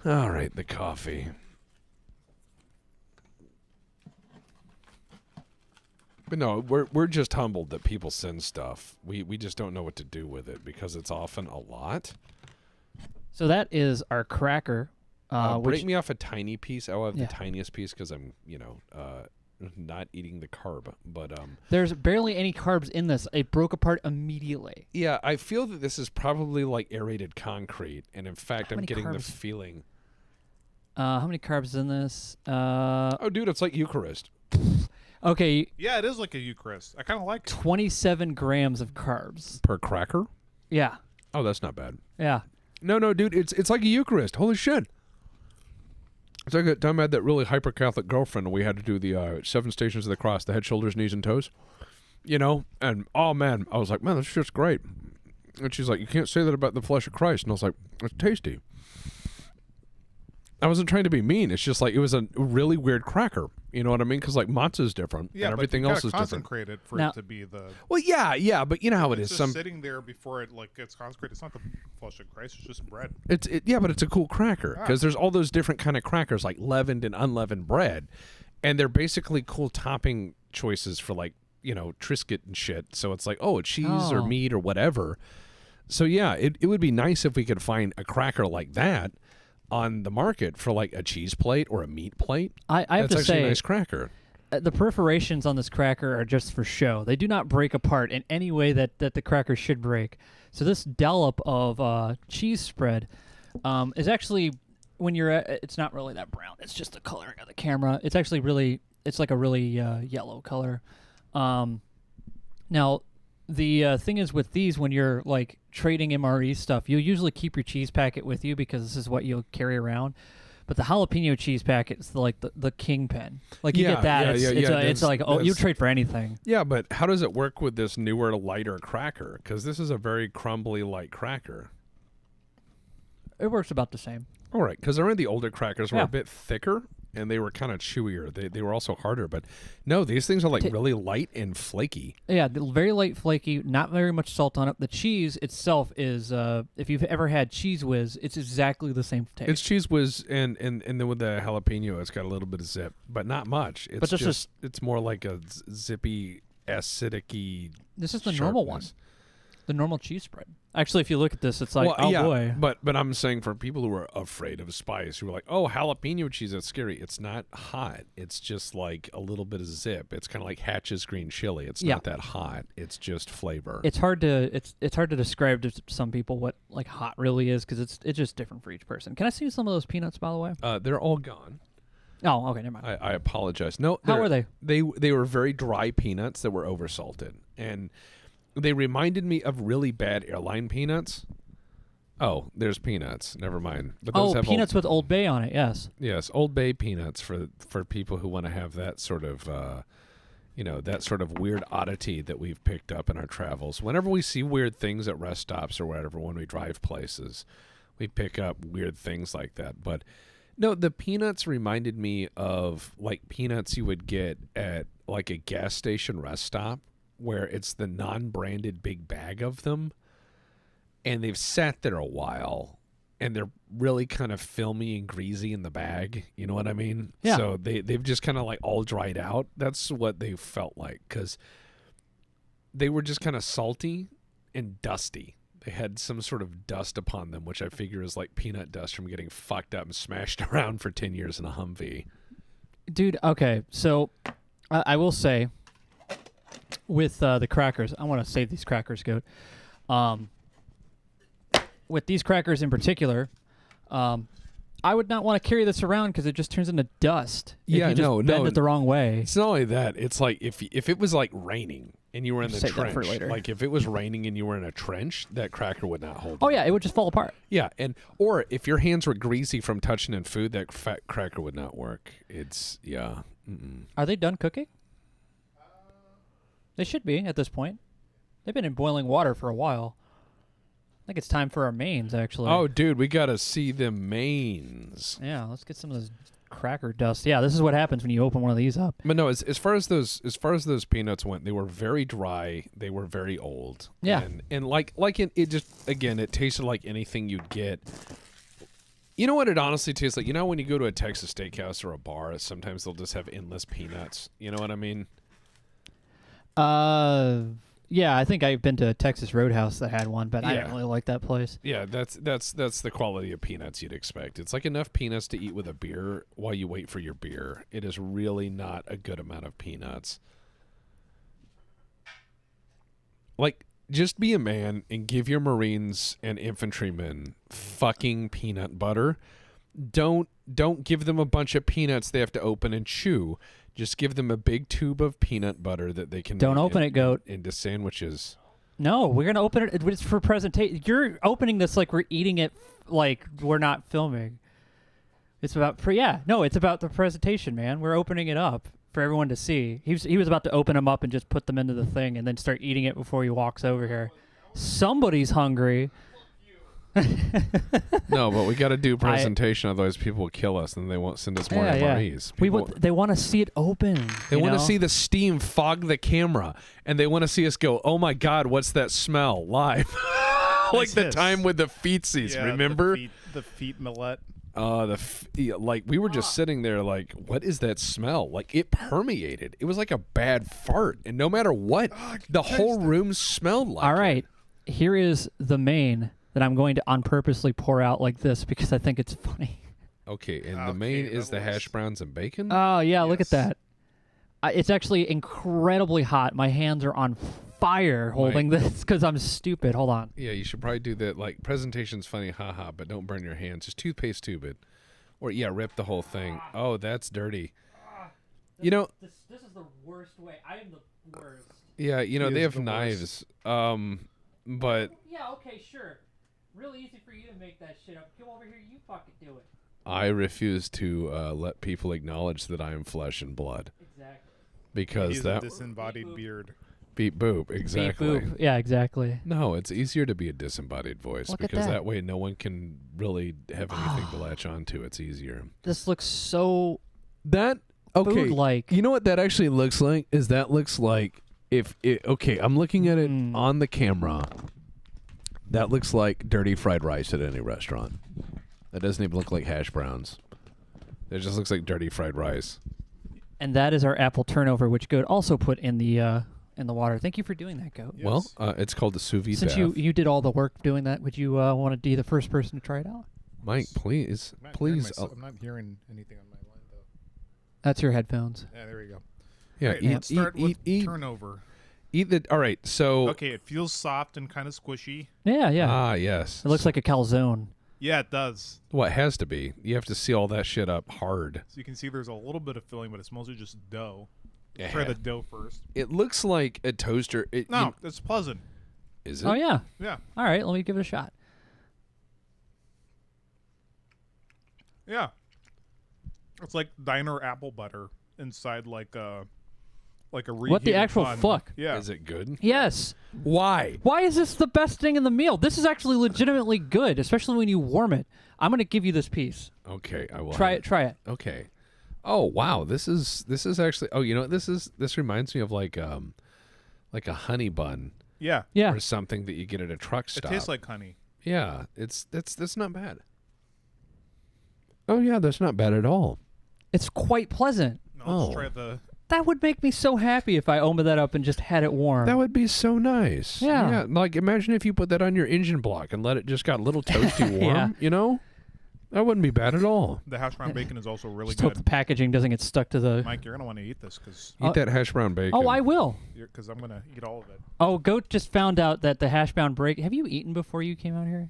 Yeah. All right, the coffee. But no, we're just humbled that people send stuff. We just don't know what to do with it because it's often a lot. So that is our cracker. Break me off a tiny piece. I'll have Yeah. the tiniest piece because I'm, not eating the carb. But There's barely any carbs in this. It broke apart immediately. yeah, I feel that this is probably like aerated concrete, and in fact, How I'm many getting the carbs? feeling. How many carbs is in this? Oh, dude, it's like Eucharist. Okay, Yeah, it is like a Eucharist. I kind of like it. 27 grams of carbs. Per cracker? Yeah. Oh, that's not bad. Yeah. No, dude, it's like a Eucharist. Holy shit. It's like that time I had that really hyper-Catholic girlfriend and we had to do the 7 Stations of the Cross, the head, shoulders, knees, and toes. And oh, man, I was like, man, this shit's great. And she's like, you can't say that about the flesh of Christ. And I was like, it's tasty. I wasn't trying to be mean. It's just like it was a really weird cracker. You know what I mean? Because like matzah is different, Yeah, and everything but you else gotta is different. consecrate it for Now- it to be the. Well, yeah, but you know how it It's is. just sitting there before it gets consecrated. It's not the flesh of Christ. It's just bread. Yeah, but it's a cool cracker because there's all those different kind of crackers like leavened and unleavened bread, and they're basically cool topping choices for like Triscuit and shit. So it's like cheese or Oh. meat or whatever. So yeah, it would be nice if we could find a cracker like that on the market for like a cheese plate or a meat plate. I have That's to actually say, a nice cracker. the perforations on this cracker are just for show. They do not break apart in any way that the cracker should break. So this dollop of cheese spread is actually, when you're at, it's not really that brown. It's just the coloring of the camera. It's actually really, it's like a really yellow color. Now, the thing is with these, when you're like trading MRE stuff, you'll usually keep your cheese packet with you because this is what you'll carry around. But the jalapeno cheese packet is like the kingpin. Like you Yeah, get that, yeah, it's like, you that's- trade for anything. Yeah, but how does it work with this newer, lighter cracker? Because this is a very crumbly, light cracker. It works about the same. All right, because I remember the older crackers were Yeah. a bit thicker and they were kind of chewier. They were also harder, but no, these things are like really light and flaky. Yeah, very light, flaky, not very much salt on it. The cheese itself is, if you've ever had Cheese Whiz, it's exactly the same taste. It's Cheese Whiz, and then with the jalapeno, it's got a little bit of zip, but not much. It's But this just it's more like a zippy, acidic-y This is the normal one. sharpness. The normal cheese spread. Actually, if you look at this, it's like, Well, yeah, boy. but I'm saying for people who are afraid of spice, who are like, oh, jalapeno cheese, that's scary. It's not hot. It's just like a little bit of zip. It's kind of like Hatch's green chili. It's Yeah. not that hot. It's just flavor. It's hard to describe to some people what like hot really is because it's just different for each person. Can I see some of those peanuts, by the way? They're all gone. Oh, okay, never mind. I apologize. No, How were they? They were very dry peanuts that were oversalted, and they reminded me of really bad airline peanuts. Oh, there's peanuts. Never mind. But those have peanuts with Old Bay on it. Yes. Yes, Old Bay peanuts for people who want to have that sort of that sort of weird oddity that we've picked up in our travels. Whenever we see weird things at rest stops or whatever, when we drive places, we pick up weird things like that. But no, the peanuts reminded me of like peanuts you would get at like a gas station rest stop, where it's the non-branded big bag of them, and they've sat there a while, and they're really kind of filmy and greasy in the bag. You know what I mean? Yeah. So they've just kind of like all dried out. That's what they felt like, because they were just kind of salty and dusty. They had some sort of dust upon them, which I figure is like peanut dust from getting fucked up and smashed around for 10 years in a Humvee. Dude, okay. So I will say, with the crackers. I want to save these crackers, Goat. With these crackers in particular, I would not want to carry this around because it just turns into dust. Yeah, if you just bend it the wrong way. It's not only that. It's like if it was like raining and you were in the Save that trench. for later. Like if it was raining and you were in a trench, that cracker would not hold. Oh yeah, it would just fall apart. Yeah, or if your hands were greasy from touching in food, that fat cracker would not work. It's Are they done cooking? They should be at this point. They've been in boiling water for a while. I think it's time for our mains, actually. Oh, dude, we gotta see the mains. Yeah, let's get some of this cracker dust. Yeah, this is what happens when you open one of these up. But no, as far as those peanuts went, they were very dry. They were very old. Yeah, and it just again, it tasted like anything you'd get. You know what it honestly tastes like? You know when you go to a Texas steakhouse or a bar, sometimes they'll just have endless peanuts. You know what I mean? Yeah, I think I've been to a Texas Roadhouse that had one, but I didn't really like that place. Yeah, that's the quality of peanuts you'd expect. It's like enough peanuts to eat with a beer while you wait for your beer. It is really not a good amount of peanuts. Like, just be a man and give your Marines and infantrymen fucking peanut butter. Don't give them a bunch of peanuts they have to open and chew. Just give them a big tube of peanut butter that they can Don't open it, Goat. Into sandwiches. No, we're gonna open it. It's for presentation. You're opening this like we're eating it, like we're not filming. It's about it's about the presentation, man. We're opening it up for everyone to see. He was about to open them up and just put them into the thing and then start eating it before he walks over here. Somebody's hungry. No, but we got to do presentation, otherwise people will kill us and they won't send us more MREs. They want to see it open. They want to see the steam fog the camera, and they want to see us go, "Oh my God, what's that smell?" live, like the time with the feetsies. Remember the feet millet? Like we were just sitting there, like, what is that smell? Like it permeated. It was like a bad fart, and no matter what, the whole room smelled like. All right, here is the main that I'm going to unpurposely pour out like this because I think it's funny. Okay, and the main is the hash browns and bacon? Oh, yeah, look at that. It's actually incredibly hot. My hands are on fire holding this because I'm stupid. Hold on. Yeah, you should probably do that. Like, presentation's funny, haha, but don't burn your hands. Just toothpaste tube it. Or, rip the whole thing. Oh, that's dirty. This is the worst way. I am the worst. Yeah, they have knives. But... Yeah, okay, sure. Really easy for you to make that shit up. Come over here, you fucking do it. I refuse to let people acknowledge that I am flesh and blood. Exactly. Because a disembodied beard. Beep boop, exactly. Beep boop. Yeah, exactly. No, it's easier to be a disembodied voice because that way no one can really have anything to latch onto. It's easier. This looks so food-like. You know what that actually looks like? That looks like I'm looking at it on the camera. That looks like dirty fried rice at any restaurant. That doesn't even look like hash browns. It just looks like dirty fried rice. And that is our apple turnover, which Goat also put in the water. Thank you for doing that, Goat. Yes. Well, it's called the sous vide. Since bath. you did all the work doing that, would you want to be the first person to try it out? Mike, please. I'm not hearing anything on my line, though. That's your headphones. Yeah, there we go. Yeah, right, let's start with turnover. All right, so... Okay, it feels soft and kind of squishy. Yeah. Ah, yes. It looks like a calzone. Yeah, it does. Well, it has to be. You have to seal all that shit up hard. So you can see there's a little bit of filling, but it's mostly just dough. Yeah. Try the dough first. It looks like a toaster. It's pleasant. Is it? Oh, yeah. Yeah. All right, let me give it a shot. Yeah. It's like diner apple butter inside like a reheated What the actual bun. fuck? Yeah. Is it good? Yes. Why? Why is this the best thing in the meal? This is actually legitimately good, especially when you warm it. I'm going to give you this piece. Okay, I will. Try it. Okay. Oh, wow. This is actually... Oh, you know what this reminds me of like a honey bun. Yeah. Yeah. Or something that you get at a truck stop. It tastes like honey. Yeah, that's not bad. Oh yeah, that's not bad at all. It's quite pleasant. No, let's try the... That would make me so happy if I opened that up and just had it warm. That would be so nice. Yeah. Like imagine if you put that on your engine block and let it just got a little toasty warm, Yeah. you know? That wouldn't be bad at all. The hash brown bacon is also really Just hope good. the packaging doesn't get stuck to the. Mike, you're gonna want to eat this because Eat that hash brown bacon. Oh, I will. I'm gonna eat all of it. Oh, Goat just found out that the hash brown break. Have you eaten before you came out here?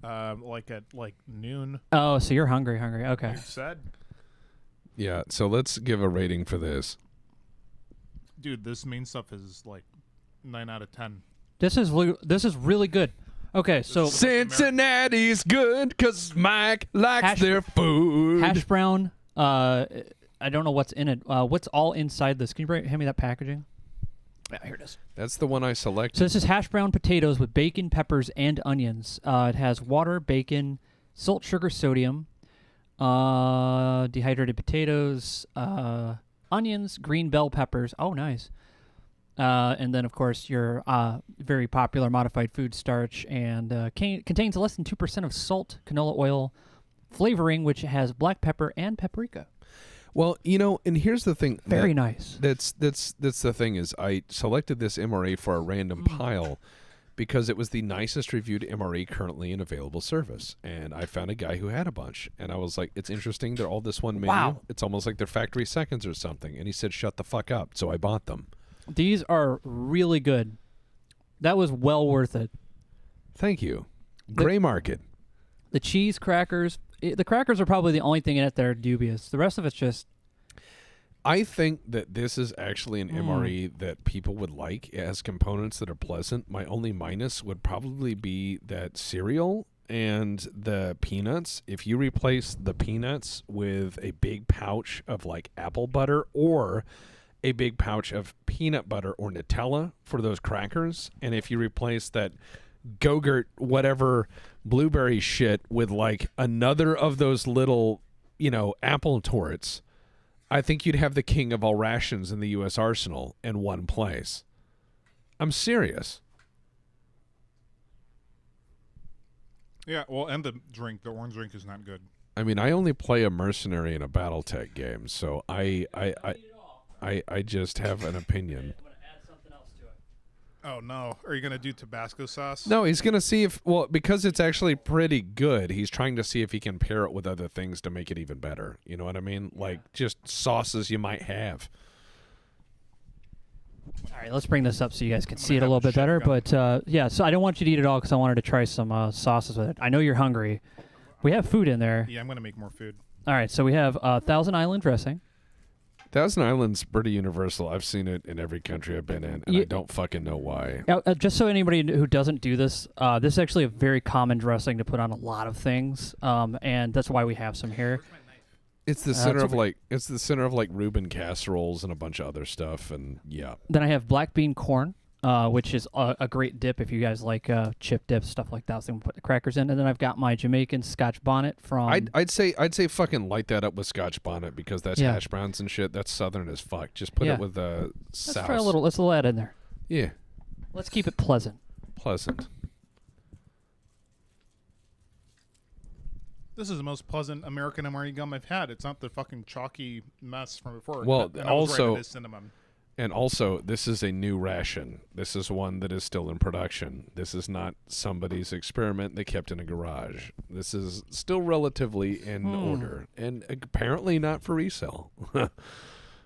Like at noon. Oh, so you're hungry. Okay. You said, Yeah, so let's give a rating for this. dude, this main stuff is like 9 out of 10. This is really good. Okay, so Cincinnati's good because Mike likes their food. hash brown. I don't know what's in it. What's all inside this? Can you hand me that packaging? Yeah, here it is. That's the one I selected. So this is hash brown potatoes with bacon, peppers, and onions. It has water, bacon, salt, sugar, sodium, dehydrated potatoes, onions, green bell peppers. Oh, nice. And then, of course, your very popular modified food starch, and contains less than 2% of salt, canola oil, flavoring, which has black pepper and paprika. Well, and here's the thing. Very nice. That's the thing is I selected this MRE for a random pile because it was the nicest reviewed MRE currently in available service. And I found a guy who had a bunch. And I was like, it's interesting. They're all this one menu. Wow. It's almost like they're factory seconds or something. And he said, shut the fuck up. So I bought them. These are really good. That was well worth it. Thank you. Gray market. The cheese crackers. The crackers are probably the only thing in it that are dubious. The rest of it's just... I think that this is actually an MRE that people would like. It has components that are pleasant. My only minus would probably be that cereal and the peanuts. If you replace the peanuts with a big pouch of like apple butter or a big pouch of peanut butter or Nutella for those crackers, and if you replace that Go-Gurt whatever blueberry shit with like another of those little, apple torts, I think you'd have the king of all rations in the U.S. arsenal in one place. I'm serious. Yeah, well, and the orange drink is not good. I mean, I only play a mercenary in a BattleTech game, so I just have an opinion. Oh no, are you gonna do Tabasco sauce? No, he's gonna see because it's actually pretty good. He's trying to see if he can pair it with other things to make it even better. You know what I mean? Like just sauces you might have. All right, let's bring this up so you guys can see it a have little a bit better. shotgun. But yeah, so I don't want you to eat it all because I wanted to try some sauces with it. I know you're hungry. We have food in there. Yeah, I'm gonna make more food. All right, so we have Thousand Island dressing. Thousand Island's pretty universal. I've seen it in every country I've been in, and I don't fucking know why. Just so anybody who doesn't do this, this is actually a very common dressing to put on a lot of things, and that's why we have some here. It's the center of like Reuben casseroles and a bunch of other stuff, and yeah. Then I have black bean corn, which is a great dip if you guys like chip dips, stuff like that. So I'm gonna put the crackers in, and then I've got my Jamaican Scotch bonnet from. I'd say fucking light that up with Scotch bonnet because that's hash browns and shit. That's southern as fuck. Just put it with sauce. Let's try a little. Let's add in there. Yeah. Let's keep it pleasant. Pleasant. This is the most pleasant American MRE gum I've had. It's not the fucking chalky mess from before. Well, and I was right, also- it is cinnamon. And also, this is a new ration. This is one that is still in production. This is not somebody's experiment they kept in a garage. This is still relatively in order, and apparently not for resale.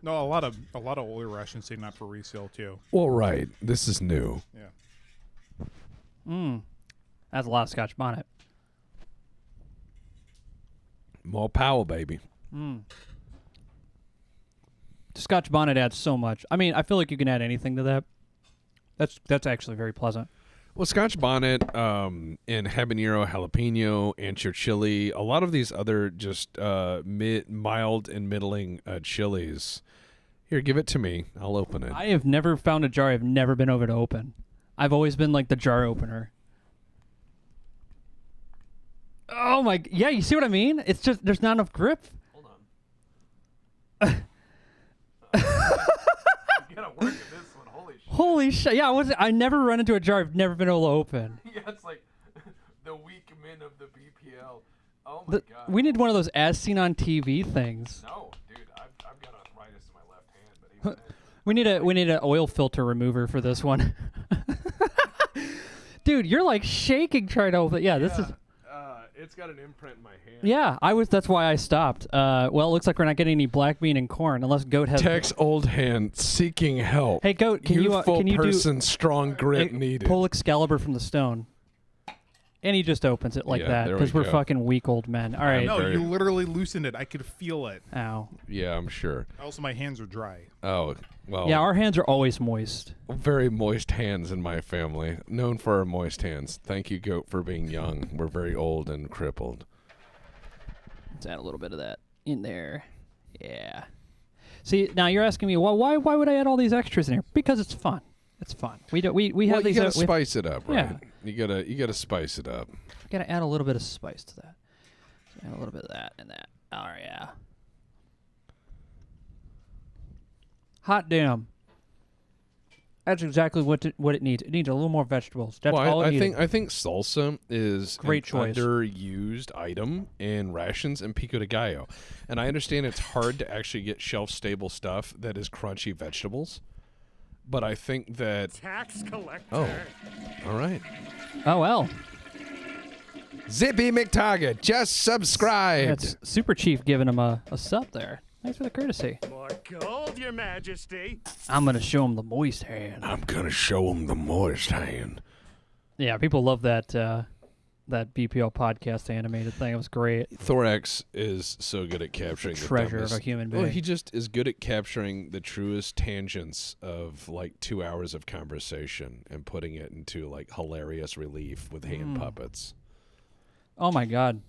No, a lot of older rations say not for resale too. Well, right. This is new. Yeah. That's a lot of Scotch bonnet. More power, baby. Scotch bonnet adds so much. I mean, I feel like you can add anything to that. That's actually very pleasant. Well, Scotch bonnet, and habanero, jalapeno, ancho chili, a lot of these other just mild and middling chilies. Here, give it to me. I'll open it. I have never found a jar I've never been over to open. I've always been like the jar opener. Oh my, yeah, you see what I mean? It's just, there's not enough grip. Hold on. You gotta work at this one. Holy shit. Holy shit. Yeah, I never run into a jar I've never been able to open. Yeah, it's like the weak min of the BPL. Oh my god. We need one of those as seen on TV things. No, dude, I've got arthritis in my left hand, but even We need an oil filter remover for this one. Dude, you're like shaking trying to open. Yeah, this is. It's got an imprint in my hand. Yeah, that's why I stopped. Well, it looks like we're not getting any black bean and corn unless Goat has. Tex Oldhand seeking help. Hey, Goat, can you person, strong grit do needed. pull Excalibur from the stone? And he just opens it like Yeah, that there because we we're go. fucking weak old men. All right. No, Very- you literally loosened it. I could feel it. Ow. Yeah, I'm sure. Also, my hands are dry. Oh, well. Yeah, our hands are always moist. Very moist hands in my family. Known for our moist hands. Thank you, Goat, for being young. We're very old and crippled. Let's add a little bit of that in there. Yeah. See, now you're asking me, well, why would I add all these extras in here? Because it's fun. It's fun. We have Well, these. you gotta spice it up, right? Yeah. You gotta spice it up. Gotta add a little bit of spice to that. So add a little bit of that and that. Oh yeah. Hot damn. That's exactly what it needs. It needs a little more vegetables. That's all it needs. I think salsa is Great an choice. underused item in rations and pico de gallo, and I understand it's hard to actually get shelf stable stuff that is crunchy vegetables, but I think that Tax collector. oh, all right. Oh well. Zippy McTarget just subscribed. That's Super Chief giving him a sub there. Thanks for the courtesy. More gold, Your Majesty. I'm gonna show him the moist hand. I'm gonna show him the moist hand. Yeah, people love that that BPL podcast animated thing. It was great. Thorax is so good at capturing the Treasure of dumbest- a human Well, being. he just is good at capturing the truest tangents of like 2 hours of conversation and putting it into like hilarious relief with hand puppets. Oh my god.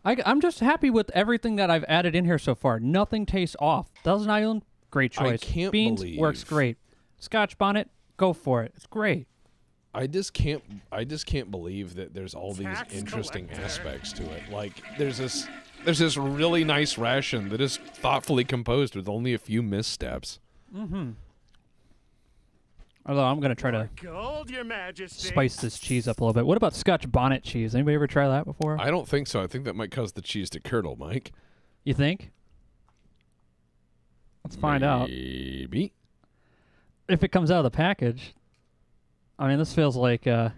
I'm just happy with everything that I've added in here so far. Nothing tastes off. Thousand Island, great I choice. can't Beans works believe- great. Scotch bonnet, go for it. It's great. I just can't believe that there's all these Tax interesting collector. aspects to it. Like there's this really nice ration that is thoughtfully composed with only a few missteps. Although I'm gonna try to Gold, Your Majesty. spice this cheese up a little bit. What about Scotch bonnet cheese? Anybody ever try that before? I don't think so. I think that might cause the cheese to curdle, Mike. You think? Let's find out. Maybe. If it comes out of the package. I mean, this feels like all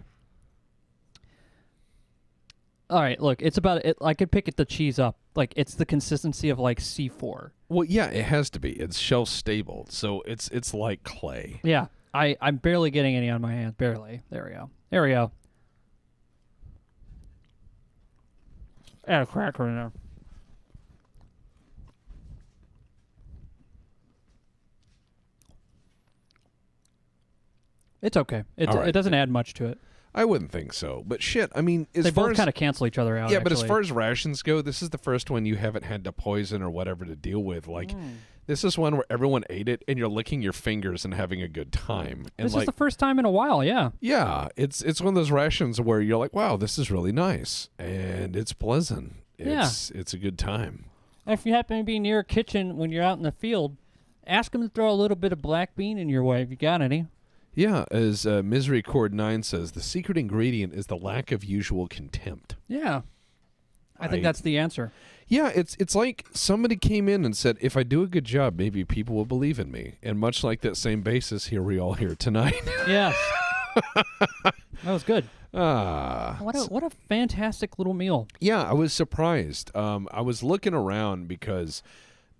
right, look, it's about it. I could pick the cheese up. Like it's the consistency of like C4. Well, yeah, it has to be. It's shelf stable, so it's like clay. Yeah. I'm barely getting any on my hands. Barely. There we go. There we go. Add a cracker in there. It's okay. All right. It doesn't add much to it. I wouldn't think so, but shit. I mean, as They far both as kind of cancel each other out. yeah, but as actually. far as rations go, this is the first one you haven't had to poison or whatever to deal with. Like, this is one where everyone ate it and you're licking your fingers and having a good time. And this like, is the first time in a while. Yeah. yeah, it's one of those rations where you're like, wow, this is really nice and it's pleasant. It's a good time. And if you happen to be near a kitchen when you're out in the field, ask them to throw a little bit of black bean in your way if you got any. Yeah, as Misery Cord 9 says, the secret ingredient is the lack of usual contempt. Yeah. I think that's the answer. Yeah, it's like somebody came in and said, if I do a good job, maybe people will believe in me. And much like that same basis, here we all here tonight. Yes. That was good. Ah. What a fantastic little meal. Yeah, I was surprised. I was looking around because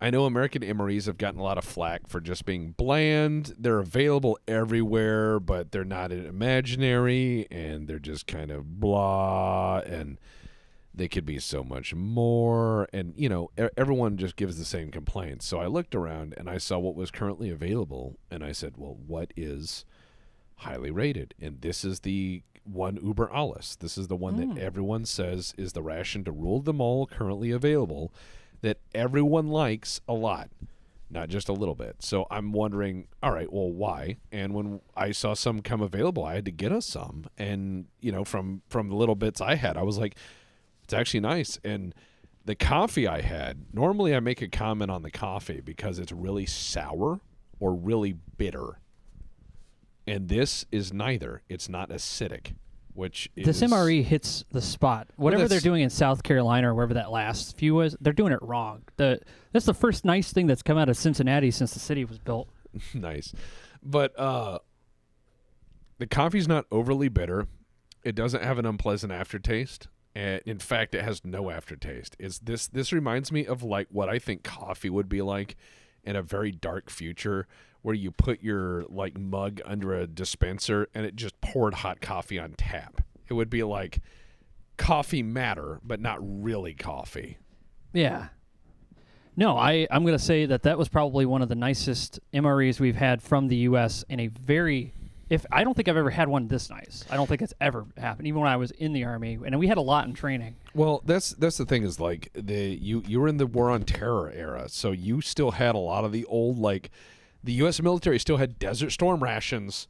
I know American MREs have gotten a lot of flack for just being bland. They're available everywhere, but they're not imaginary, and they're just kind of blah, and they could be so much more. And, you know, everyone just gives the same complaints. So I looked around, and I saw what was currently available, and I said, well, what is highly rated? And this is the one Uber Alles. This is the one that everyone says is the ration to rule them all currently available, that everyone likes a lot, not just a little bit. So I'm wondering, all right, well, why? And when I saw some come available, I had to get us some. And, you know, from the little bits I had, I was like, it's actually nice. And the coffee I had, normally I make a comment on the coffee because it's really sour or really bitter. And this is neither. It's not acidic, which is... This MRE hits the spot. Whatever they're that's- doing in South Carolina or wherever that last few was, they're doing it wrong. That's the first nice thing that's come out of Cincinnati since the city was built. Nice. But the coffee's not overly bitter. It doesn't have an unpleasant aftertaste. In fact, it has no aftertaste. This reminds me of like what I think coffee would be like in a very dark future, where you put your like mug under a dispenser and it just poured hot coffee on tap. It would be like coffee matter, but not really coffee. Yeah. No, I'm going to say that was probably one of the nicest MREs we've had from the U.S. in a very... I don't think I've ever had one this nice. I don't think it's ever happened, even when I was in the Army. And we had a lot in training. Well, that's the thing is, like, you were in the War on Terror era, so you still had a lot of the old, like, the U.S. military still had Desert Storm rations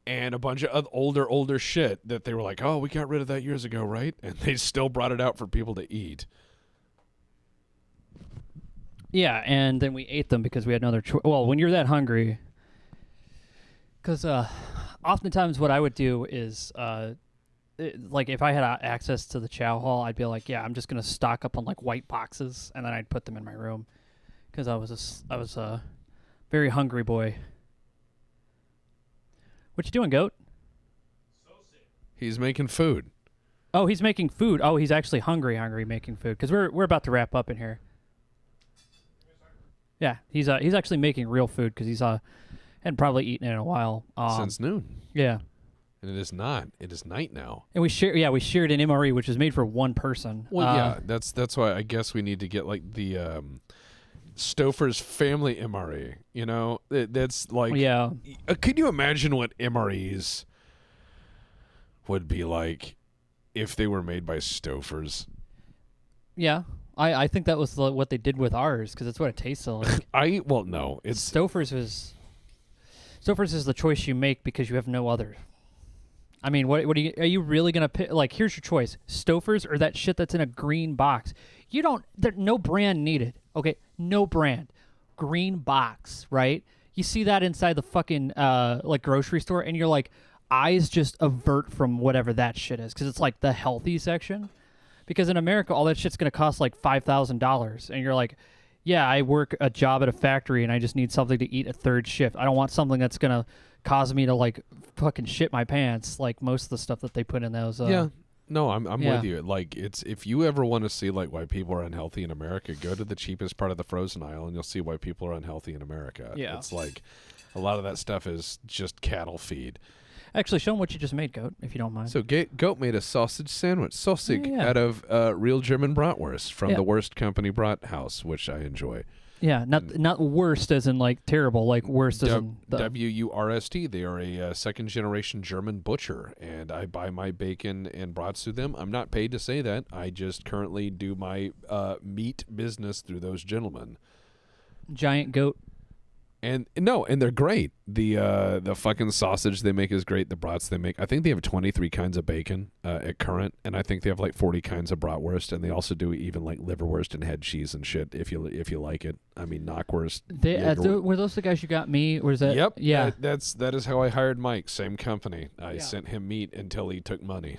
and a bunch of older shit that they were like, oh, we got rid of that years ago, right? And they still brought it out for people to eat. Yeah, and then we ate them because we had another choice. Well, when you're that hungry... Because oftentimes what I would do is, like, if I had access to the chow hall, I'd be like, yeah, I'm just going to stock up on, like, white boxes, and then I'd put them in my room. Because I was a very hungry boy. What you doing, Goat? He's making food. Oh, he's making food. Oh, he's actually hungry making food. Because we're about to wrap up in here. Yeah, he's actually making real food because he's hadn't probably eaten it in a while. Since noon. Yeah. And it is not. It is night now. And we shared an MRE, which was made for one person. Well, yeah, that's why I guess we need to get like the Stouffer's family MRE. You know, that's like. Yeah. Could you imagine what MREs would be like if they were made by Stouffer's? Yeah, I think that was what they did with ours because that's what it tasted like. No, it's Stouffer's is the choice you make because you have no other. I mean, what are you really gonna pick? Like, here's your choice: Stouffer's or that shit that's in a green box. No brand needed. Okay, no brand, green box, right? You see that inside the fucking like grocery store, and you're like, eyes just avert from whatever that shit is because it's like the healthy section. Because in America, all that shit's gonna cost like $5,000, and you're like, yeah, I work a job at a factory and I just need something to eat a third shift. I don't want something that's going to cause me to, like, fucking shit my pants, like most of the stuff that they put in those. Yeah. No, I'm with you. Like, it's if you ever want to see, like, why people are unhealthy in America, go to the cheapest part of the frozen aisle and you'll see why people are unhealthy in America. Yeah. It's like a lot of that stuff is just cattle feed. Actually, show them what you just made, Goat, if you don't mind. So Goat made a sausage sandwich, Yeah. out of real German bratwurst from the Worst Company Brat House, which I enjoy. Yeah, not worst as in, like, terrible, like worst as in... WURST. They are a second-generation German butcher, and I buy my bacon and brats through them. I'm not paid to say that. I just currently do my meat business through those gentlemen. Giant Goat. And they're great. The fucking sausage they make is great. The brats they make, I think they have 23 kinds of bacon at current, and I think they have like 40 kinds of bratwurst, and they also do even like liverwurst and head cheese and shit if you like it. I mean, knockwurst. Were those the guys you got me? Or was that? Yep. Yeah. That is how I hired Mike. Same company. I sent him meat until he took money.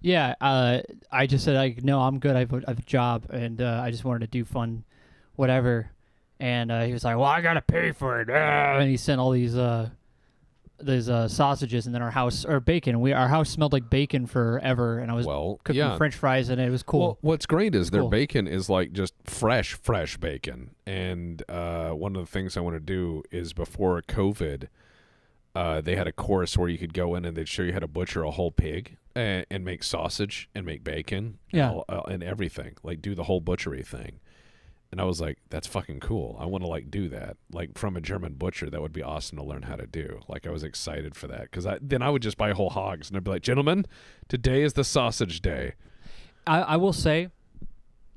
Yeah. I just said, no, I'm good. I have a job, and I just wanted to do fun, whatever. And he was like, well, I got to pay for it. And he sent all these sausages, and then our house smelled like bacon forever, and I was cooking French fries, and it was cool. Well, what's great is their bacon is like just fresh bacon. And one of the things I want to do is before COVID, they had a course where you could go in and they'd show you how to butcher a whole pig and make sausage and make bacon and everything, like do the whole butchery thing. And I was like, that's fucking cool. I want to, like, do that. Like, from a German butcher, that would be awesome to learn how to do. Like, I was excited for that. Because then I would just buy whole hogs. And I'd be like, gentlemen, today is the sausage day. I will say,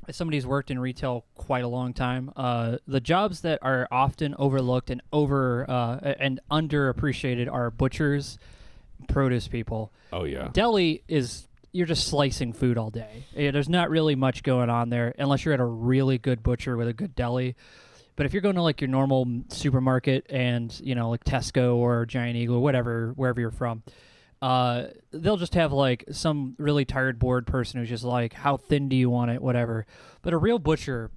as somebody who's worked in retail quite a long time, the jobs that are often overlooked and underappreciated are butchers, produce people. Oh, yeah. Deli is... You're just slicing food all day. There's not really much going on there unless you're at a really good butcher with a good deli. But if you're going to like your normal supermarket and, like Tesco or Giant Eagle or whatever, wherever you're from, they'll just have like some really tired, bored person who's just like, how thin do you want it, whatever. But a real butcher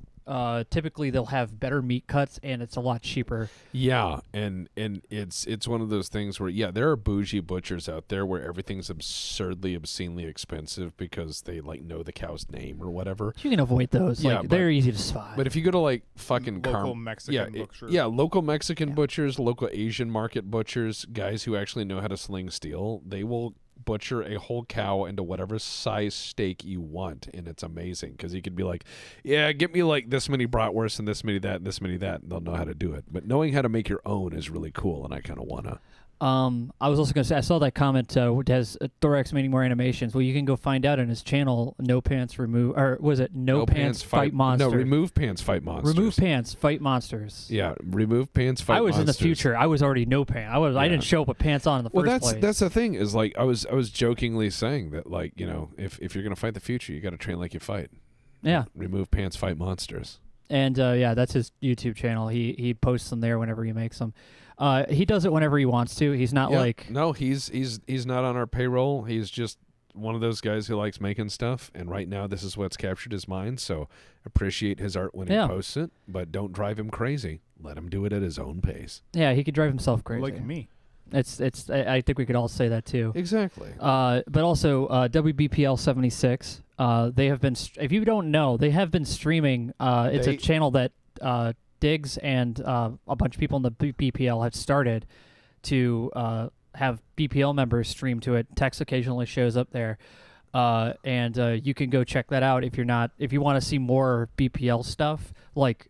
typically they'll have better meat cuts and it's a lot cheaper. Yeah, and it's one of those things where there are bougie butchers out there where everything's absurdly, obscenely expensive because they like know the cow's name or whatever. You can avoid those. Yeah, Like they're easy to spot. But if you go to like fucking Local Mexican butchers. local Mexican butchers, local Asian market butchers, guys who actually know how to sling steel, they will butcher a whole cow into whatever size steak you want, and it's amazing because you could be like, get me like this many bratwursts and this many that and this many that, and they'll know how to do it. But knowing how to make your own is really cool, and I kind of wanna. I was also going to say, I saw that comment, has Thorax making more animations. Well, you can go find out on his channel, No Pants Remove, or was it No Pants Fight Monsters? No, Remove Pants Fight Monsters. Remove Pants Fight Monsters. Yeah, Remove Pants Fight Monsters. I was in the future. I was already no pants. I didn't show up with pants on in the first place. That's the thing is like I was jokingly saying that like, if you're going to fight the future, you got to train like you fight. Yeah. Remove Pants Fight Monsters. And that's his YouTube channel. He posts them there whenever he makes them. He does it whenever he wants to. He's not like no. He's not on our payroll. He's just one of those guys who likes making stuff. And right now, this is what's captured his mind. So appreciate his art when he posts it, but don't drive him crazy. Let him do it at his own pace. Yeah, he could drive himself crazy. Like me. It's. I think we could all say that too. Exactly. But also WBPL 76. They have been. If you don't know, they have been streaming. It's a channel that Diggs and a bunch of people in the BPL have started to have BPL members stream to it. Text occasionally shows up there, and you can go check that out if you want to see more BPL stuff. Like,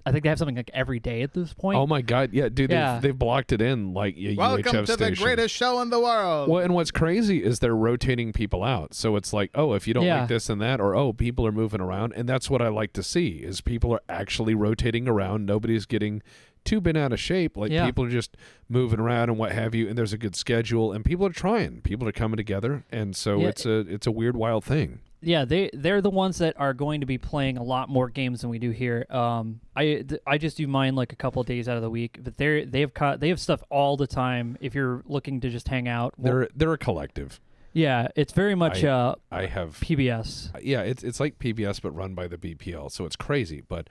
I think they have something like every day at this point. Oh my God, yeah, dude, they've blocked it in like a Welcome UHF to station. the greatest show in the world. Well, and what's crazy is they're rotating people out. So it's like, oh, if you don't like this and that, or people are moving around, and that's what I like to see is people are actually rotating around. Nobody's getting too bent out of shape. Like people are just moving around and what have you, and there's a good schedule, and people are trying. People are coming together, and so it's a weird, wild thing. Yeah, they're the ones that are going to be playing a lot more games than we do here. I just do mine like a couple of days out of the week, but they have stuff all the time. If you're looking to just hang out, they're a collective. Yeah, it's very much I have PBS. Yeah, it's like PBS but run by the BPL, so it's crazy. But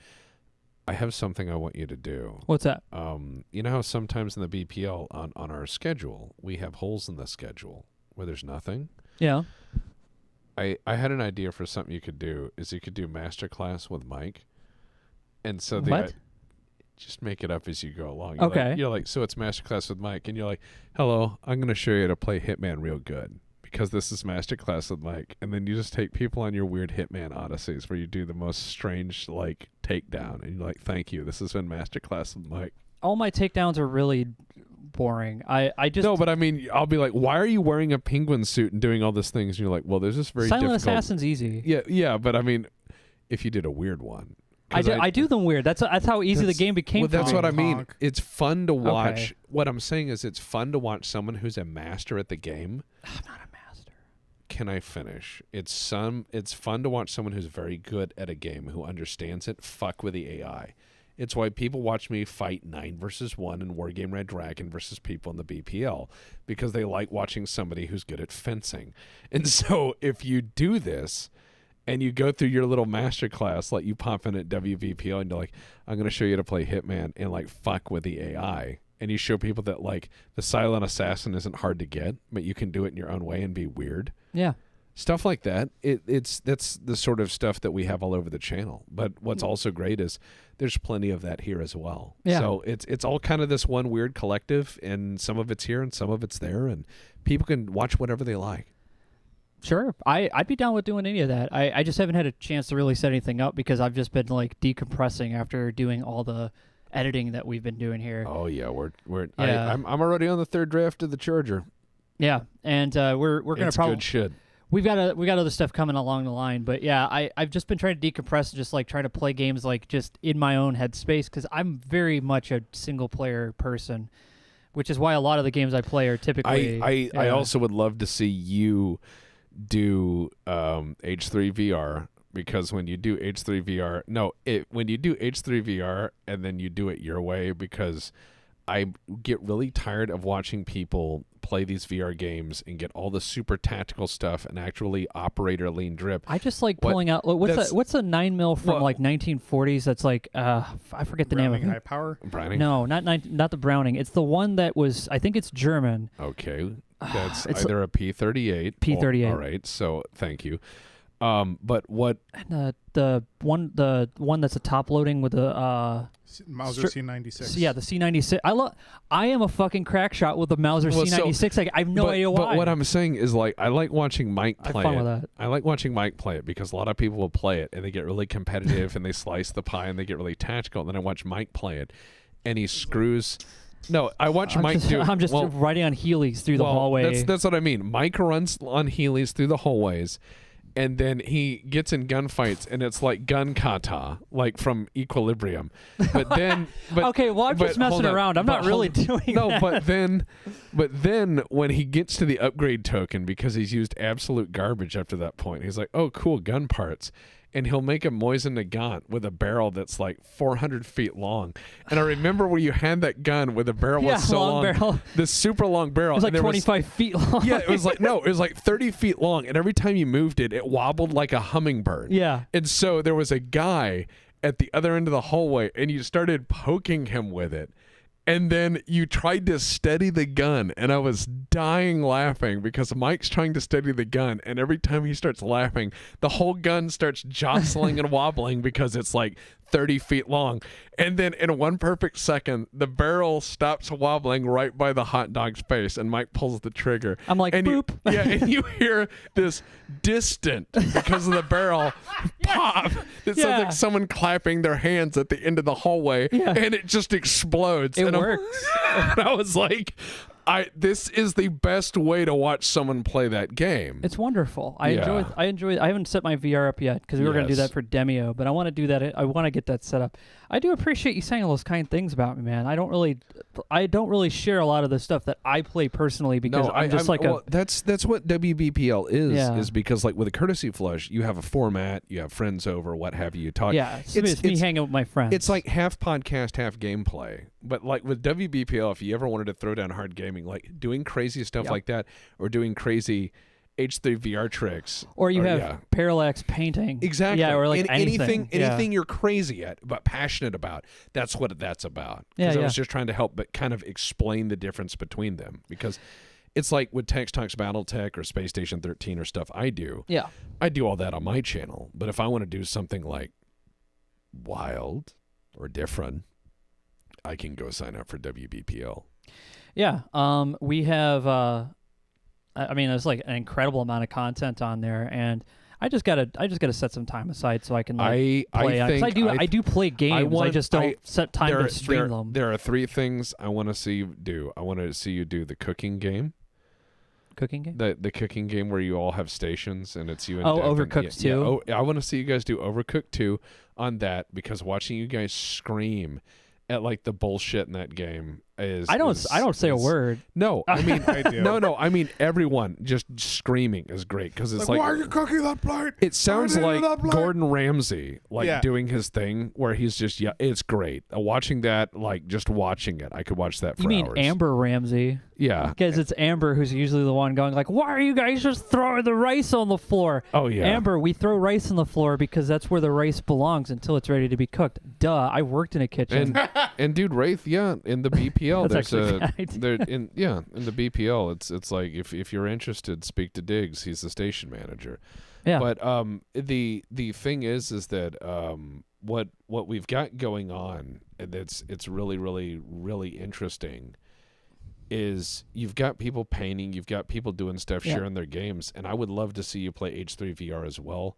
I have something I want you to do. What's that? You know how sometimes in the BPL on our schedule we have holes in the schedule where there's nothing. Yeah. I had an idea for something you could do. Is you could do masterclass with Mike, and so just make it up as you go along. You're like, so it's masterclass with Mike, and you're like, hello, I'm going to show you how to play Hitman real good because this is masterclass with Mike, and then you just take people on your weird Hitman odysseys where you do the most strange like takedown, and you're like, thank you, this has been masterclass with Mike. All my takedowns are really boring. I just no, but I mean, I'll be like, why are you wearing a penguin suit and doing all these things? And you're like, well, there's this very Silent difficult... Assassin's easy. Yeah, but I mean, if you did a weird one, I do them weird. That's how easy the game became. Well, that's for me. what I mean. It's fun to watch. Okay. What I'm saying is, it's fun to watch someone who's a master at the game. I'm not a master. Can I finish? It's fun to watch someone who's very good at a game who understands it. Fuck with the AI. It's why people watch me fight 9 versus 1 in Wargame Red Dragon versus people in the BPL, because they like watching somebody who's good at fencing. And so if you do this and you go through your little master class, like you pop in at WBPL and you're like, I'm going to show you how to play Hitman and like fuck with the AI. And you show people that like the silent assassin isn't hard to get, but you can do it in your own way and be weird. Yeah. Stuff like that. That's the sort of stuff that we have all over the channel. But what's also great is there's plenty of that here as well. Yeah. So it's all kind of this one weird collective, and some of it's here and some of it's there, and people can watch whatever they like. Sure. I'd be down with doing any of that. I just haven't had a chance to really set anything up because I've just been like decompressing after doing all the editing that we've been doing here. Oh yeah, Yeah. I'm already on the third draft of the Charger. Yeah, and we're gonna probably good shit. we got other stuff coming along the line, but yeah, I've just been trying to decompress, and just like trying to play games like just in my own headspace because I'm very much a single player person, which is why a lot of the games I play are typically. I also would love to see you do H3 VR, because when you do H3 VR, when you do H3 VR and then you do it your way, because I get really tired of watching people play these VR games and get all the super tactical stuff and actually operate or lean drip. I just like pulling out. What's a 9mm from Well- like 1940s? That's like I forget the name Browning of high it. power. Browning? No, not the Browning. It's the one that was. I think it's German. Okay. That's It's either a P-38. P-38. All right. So thank you. But what? And the one that's a top loading with the Mauser C96. yeah, the C96. I am a fucking crack shot with the Mauser Well, so- C96. Like, I have no idea why. But what I'm saying is, like, I like watching Mike I have play fun it. with that. I like watching Mike play it because a lot of people will play it and they get really competitive and they slice the pie and they get really tactical. And then I watch Mike play it and he screws. No, I watch Mike do it. I'm just well, riding on Heelys through the well, hallway. That's what I mean. Mike runs on Heelys through the hallways. And then he gets in gunfights, and it's like gun kata, like from Equilibrium. But then, okay, well, I'm just messing around. I'm not really doing that. but then when he gets to the upgrade token, because he's used absolute garbage after that point, he's like, "Oh, cool, gun parts." And he'll make a Mosin Nagant with a barrel that's like 400 feet long. And I remember where you had that gun with a barrel that's so long, barrel. this super long barrel. It was like and there 25 feet long. Yeah, it was like, no, it was like 30 feet long. And every time you moved it, it wobbled like a hummingbird. Yeah. And so there was a guy at the other end of the hallway, and you started poking him with it. And then you tried to steady the gun, and I was dying laughing because Mike's trying to steady the gun, and every time he starts laughing, the whole gun starts jostling and wobbling because it's like 30 feet long. And then in one perfect second, the barrel stops wobbling right by the hot dog's face, and Mike pulls the trigger. I'm like, and boop. And you hear this distant, because of the barrel, pop. It sounds like someone clapping their hands at the end of the hallway, and it just explodes. It and works. And I was like, this is the best way to watch someone play that game. It's wonderful. I Yeah. enjoy it. I haven't set my VR up yet because we were going to do Yes. that for Demio, but I want to do that. I want to get that set up. I do appreciate you saying all those kind things about me, man. I don't really share a lot of the stuff that I play personally because I'm just that's what WBPL is. Yeah. Is because like with a courtesy flush, you have a format, you have friends over, what have you. Talk. yeah, it's me hanging with my friends. It's like half podcast, half gameplay. But like with WBPL, if you ever wanted to throw down hard gaming, like doing crazy stuff like that, or doing crazy H3 VR tricks, or you have parallax painting. exactly, Yeah, or like anything Yeah. you're crazy at but passionate about. That's what that's about. Yeah, I yeah. was just trying to help, but kind of explain the difference between them because. It's like with Tex Talks Battletech or Space Station 13 or stuff I do. Yeah. I do all that on my channel. But if I want to do something like wild or different, I can go sign up for WBPL. Yeah. We have. I mean, there's like an incredible amount of content on there, and I just gotta set some time aside so I can play. I do play games. I just don't set time to stream them. There are three things I want to see you do. I want to see you do the cooking game. Cooking game? The cooking game where you all have stations and it's you and Oh, Dev and- Overcooked yeah, 2? I want to see you guys do Overcooked 2 on that because watching you guys scream at like the bullshit in that game is I don't say a word. No, I mean I do. no, I mean everyone just screaming is great because it's like why are you cooking that plate? it sounds Why did like that plate? Gordon Ramsay Yeah. doing his thing where he's just it's great. Watching that, like just watching it, I could watch that for You mean hours. Amber Ramsey? Yeah. Because it's Amber who's usually the one going like, "Why are you guys just throwing the rice on the floor?" Oh yeah. Amber, we throw rice on the floor because that's where the rice belongs until it's ready to be cooked. Duh, I worked in a kitchen. And dude, Wraith, in the BPL, That's there's actually in the BPL, it's like if you're interested, speak to Diggs. He's the station manager. Yeah. But the thing is that what we've got going on, and it's really really really interesting, is you've got people painting, you've got people doing stuff, Yeah. sharing their games, and I would love to see you play H3 VR as well.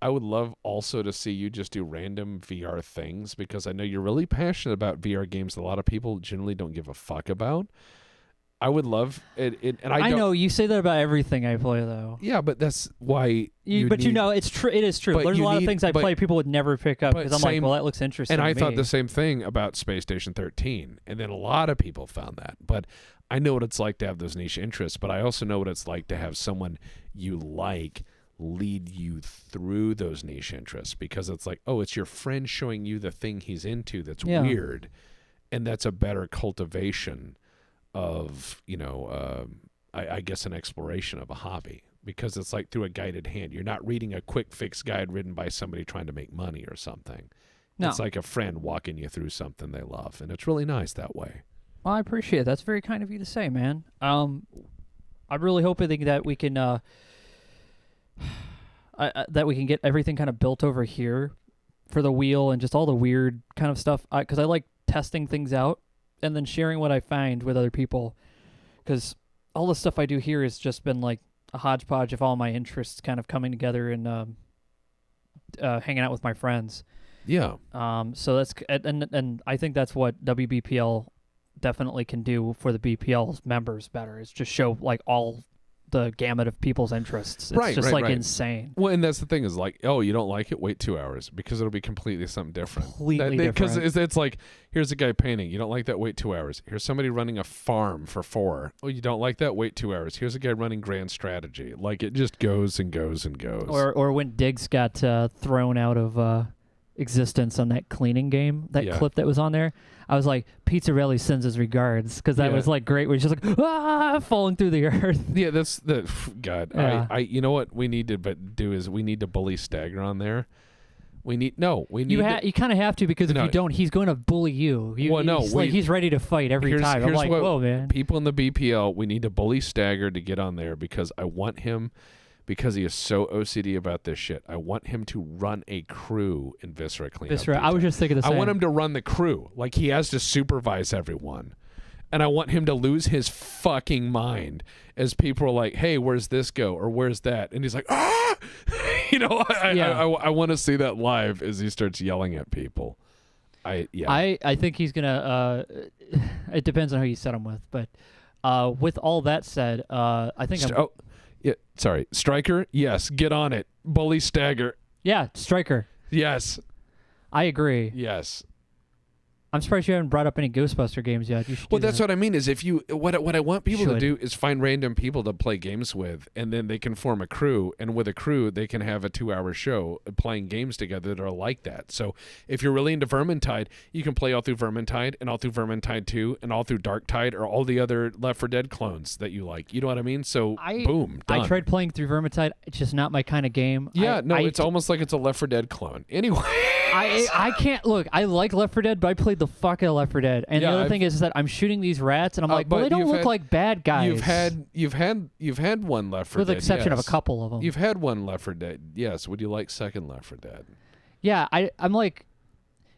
I would love also to see you just do random VR things because I know you're really passionate about VR games that a lot of people generally don't give a fuck about. I would love it, and I don't, know you say that about everything I play though. yeah, but that's why it's true. It is true. But There's a you lot need- of things I but- play people would never pick up but because I'm like, same- well, that looks interesting. And I to thought me. the same thing about Space Station 13, and then a lot of people found that. But I know what it's like to have those niche interests, but I also know what it's like to have someone you like lead you through those niche interests because it's like, oh, it's your friend showing you the thing he's into that's Yeah. weird. and that's a better cultivation of, I guess an exploration of a hobby, because it's like through a guided hand. You're not reading a quick fix guide written by somebody trying to make money or something. No. It's like a friend walking you through something they love, and it's really nice that way. Well, I appreciate it. That's very kind of you to say, man. I'm really hoping that we can that we can get everything kind of built over here for the wheel and just all the weird kind of stuff. Because I like testing things out and then sharing what I find with other people. Because all the stuff I do here has just been like a hodgepodge of all my interests kind of coming together and hanging out with my friends. Yeah. So that's and I think that's what WBPL definitely can do for the BPL members better. Is just show like all the gamut of people's interests. It's just insane. Well, and that's the thing is like, oh, you don't like it? Wait 2 hours, because it'll be completely something different. Completely different. Because it's like, here's a guy painting. You don't like that? Wait 2 hours. Here's somebody running a farm for 4. Oh, you don't like that? Wait 2 hours. Here's a guy running grand strategy. Like, it just goes and goes and goes. Or when Diggs got thrown out of existence on that cleaning game, that clip that was on there, I was like, Pizzarelli sends his regards, because that was like great. Where he's just like falling through the earth. Yeah, that's the God. Yeah. I you know what we need to do is we need to bully Stagger on there. We need you kind of have to, because if you don't, he's going to bully you. He's ready to fight every time. I'm like, whoa, man. People in the BPL, we need to bully Stagger to get on there, because I want him. Because he is so OCD about this shit, I want him to run a crew in Viscera cleanup. Viscera, I was just thinking the same. I want him to run the crew. Like, he has to supervise everyone. And I want him to lose his fucking mind as people are like, hey, where's this go? Or where's that? And he's like, ah! I want to see that live as he starts yelling at people. I think he's going to, it depends on who you set him with. But with all that said, I think yeah, sorry. Striker, yes, get on it. Bully Stagger. Yeah, Striker. Yes. I agree. Yes. I'm surprised you haven't brought up any Ghostbuster games yet. You should that's what I mean is if you what I want people to do is find random people to play games with, and then they can form a crew, and with a crew they can have a 2-hour show playing games together that are like that. So if you're really into Vermintide, you can play all through Vermintide and all through Vermintide 2 and all through Darktide or all the other Left 4 Dead clones that you like. You know what I mean? So boom, done. I tried playing through Vermintide. It's just not my kind of game. Yeah, it's almost like it's a Left 4 Dead clone. Anyway. I can't look. I like Left 4 Dead, but I played the fuck out of Left 4 Dead. And the other thing is that I'm shooting these rats, and I'm like, well, they don't look like bad guys. You've had one Left 4 Dead, with the exception of a couple of them. You've had one Left 4 Dead. Yes. Would you like second Left 4 Dead? Yeah, I'm like,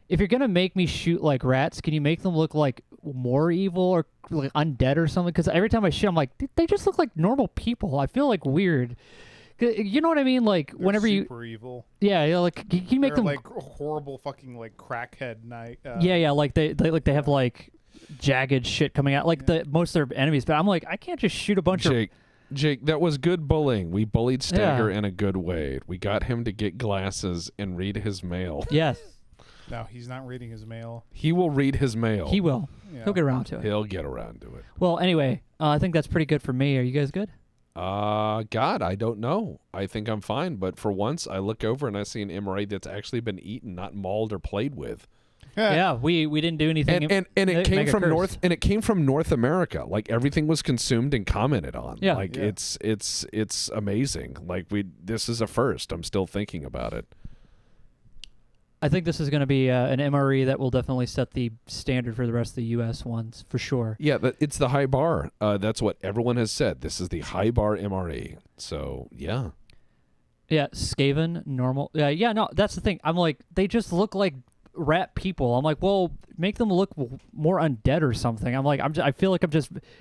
if you're gonna make me shoot like rats, can you make them look like more evil or like undead or something? Because every time I shoot, I'm like, they just look like normal people. I feel like weird. You know what I mean? Like They're whenever super evil. Yeah, like can you make them like horrible fucking like crackhead night. Like they have like jagged shit coming out, like most of their enemies. But I'm like, I can't just shoot a bunch of. Jake, that was good bullying. We bullied Stagger in a good way. We got him to get glasses and read his mail. Yes. No, he's not reading his mail. He will read his mail. He will. Yeah. He'll get around to it. He'll get around to it. Well, anyway, I think that's pretty good for me. Are you guys good? God, I don't know. I think I'm fine, but for once I look over and I see an MRE that's actually been eaten, not mauled or played with. Yeah, we didn't do anything. And it came from North America. Like everything was consumed and commented on. Yeah. Like it's amazing. Like this is a first. I'm still thinking about it. I think this is going to be an MRE that will definitely set the standard for the rest of the U.S. ones, for sure. Yeah, it's the high bar. That's what everyone has said. This is the high bar MRE. So, yeah. Yeah, Skaven, normal. Yeah, no, that's the thing. I'm like, they just look like rat people. I'm like, well, make them look more undead or something. I'm like, I feel like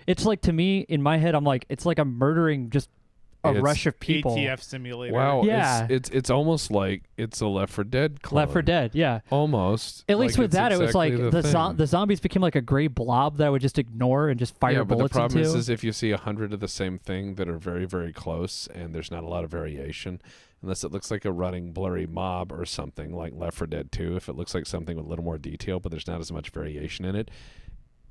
it's like, to me, in my head, I'm like, it's like I'm murdering just a rush of people. ATF simulator. Wow. Yeah. It's almost like it's a Left 4 Dead clone. Left 4 Dead, yeah. Almost. At least with that, it was like the zombies became like a gray blob that I would just ignore and just fire bullets into. Yeah, but the problem is if you see 100 of the same thing that are very, very close and there's not a lot of variation, unless it looks like a running blurry mob or something like Left 4 Dead 2, if it looks like something with a little more detail but there's not as much variation in it,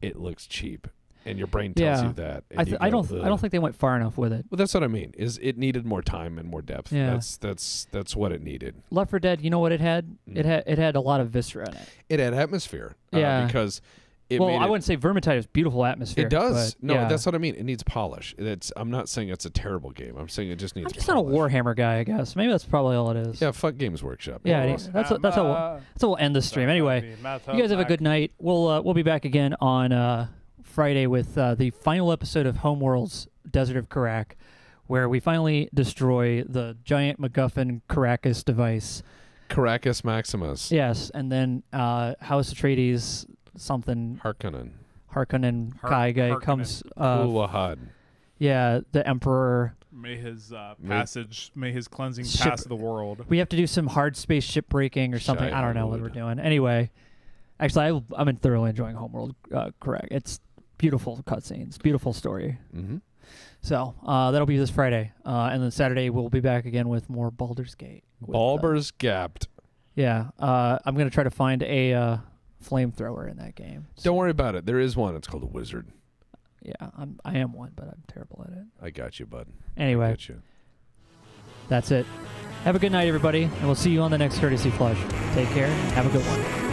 it looks cheap. And your brain tells you that. I don't think they went far enough with it. Well, that's what I mean. Is it needed more time and more depth? Yeah. That's what it needed. Left 4 Dead, you know what it had? It had a lot of viscera in it. It had atmosphere. Yeah. Because Well, I wouldn't say Vermintide is beautiful atmosphere. It does. But, No, yeah. that's what I mean. It needs polish. I'm not saying it's a terrible game. I'm saying it just needs I'm just polish. not a Warhammer guy, I guess. Maybe that's probably all it is. Yeah, fuck Games Workshop. Yeah, it is. That's how we'll end the stream. Anyway, you guys have a good night. We'll be back again on Friday with the final episode of Homeworld's Desert of Karak, where we finally destroy the giant MacGuffin Caracas device. Caracas Maximus. Yes, and then House Atreides something Harkonnen Kai guy Harkonnen. comes. Kulahad. Yeah, the Emperor. May his passage, may his cleansing Ship- pass the world. We have to do some hard space ship breaking or something. I don't know what we're doing. Anyway, actually, I'm thoroughly enjoying Homeworld. Correct. It's beautiful cutscenes, beautiful story. Mm-hmm. So that'll be this Friday, and then Saturday we'll be back again with more Baldur's Gate. Baldur's Gapped. Yeah, I'm gonna try to find a flamethrower in that game. So, Don't worry about it. There is one. It's called a wizard. yeah, I am one, but I'm terrible at it. I got you, bud. Anyway, I got you. that's it. Have a good night, everybody, and we'll see you on the next Courtesy Flush. Take care. Have a good one.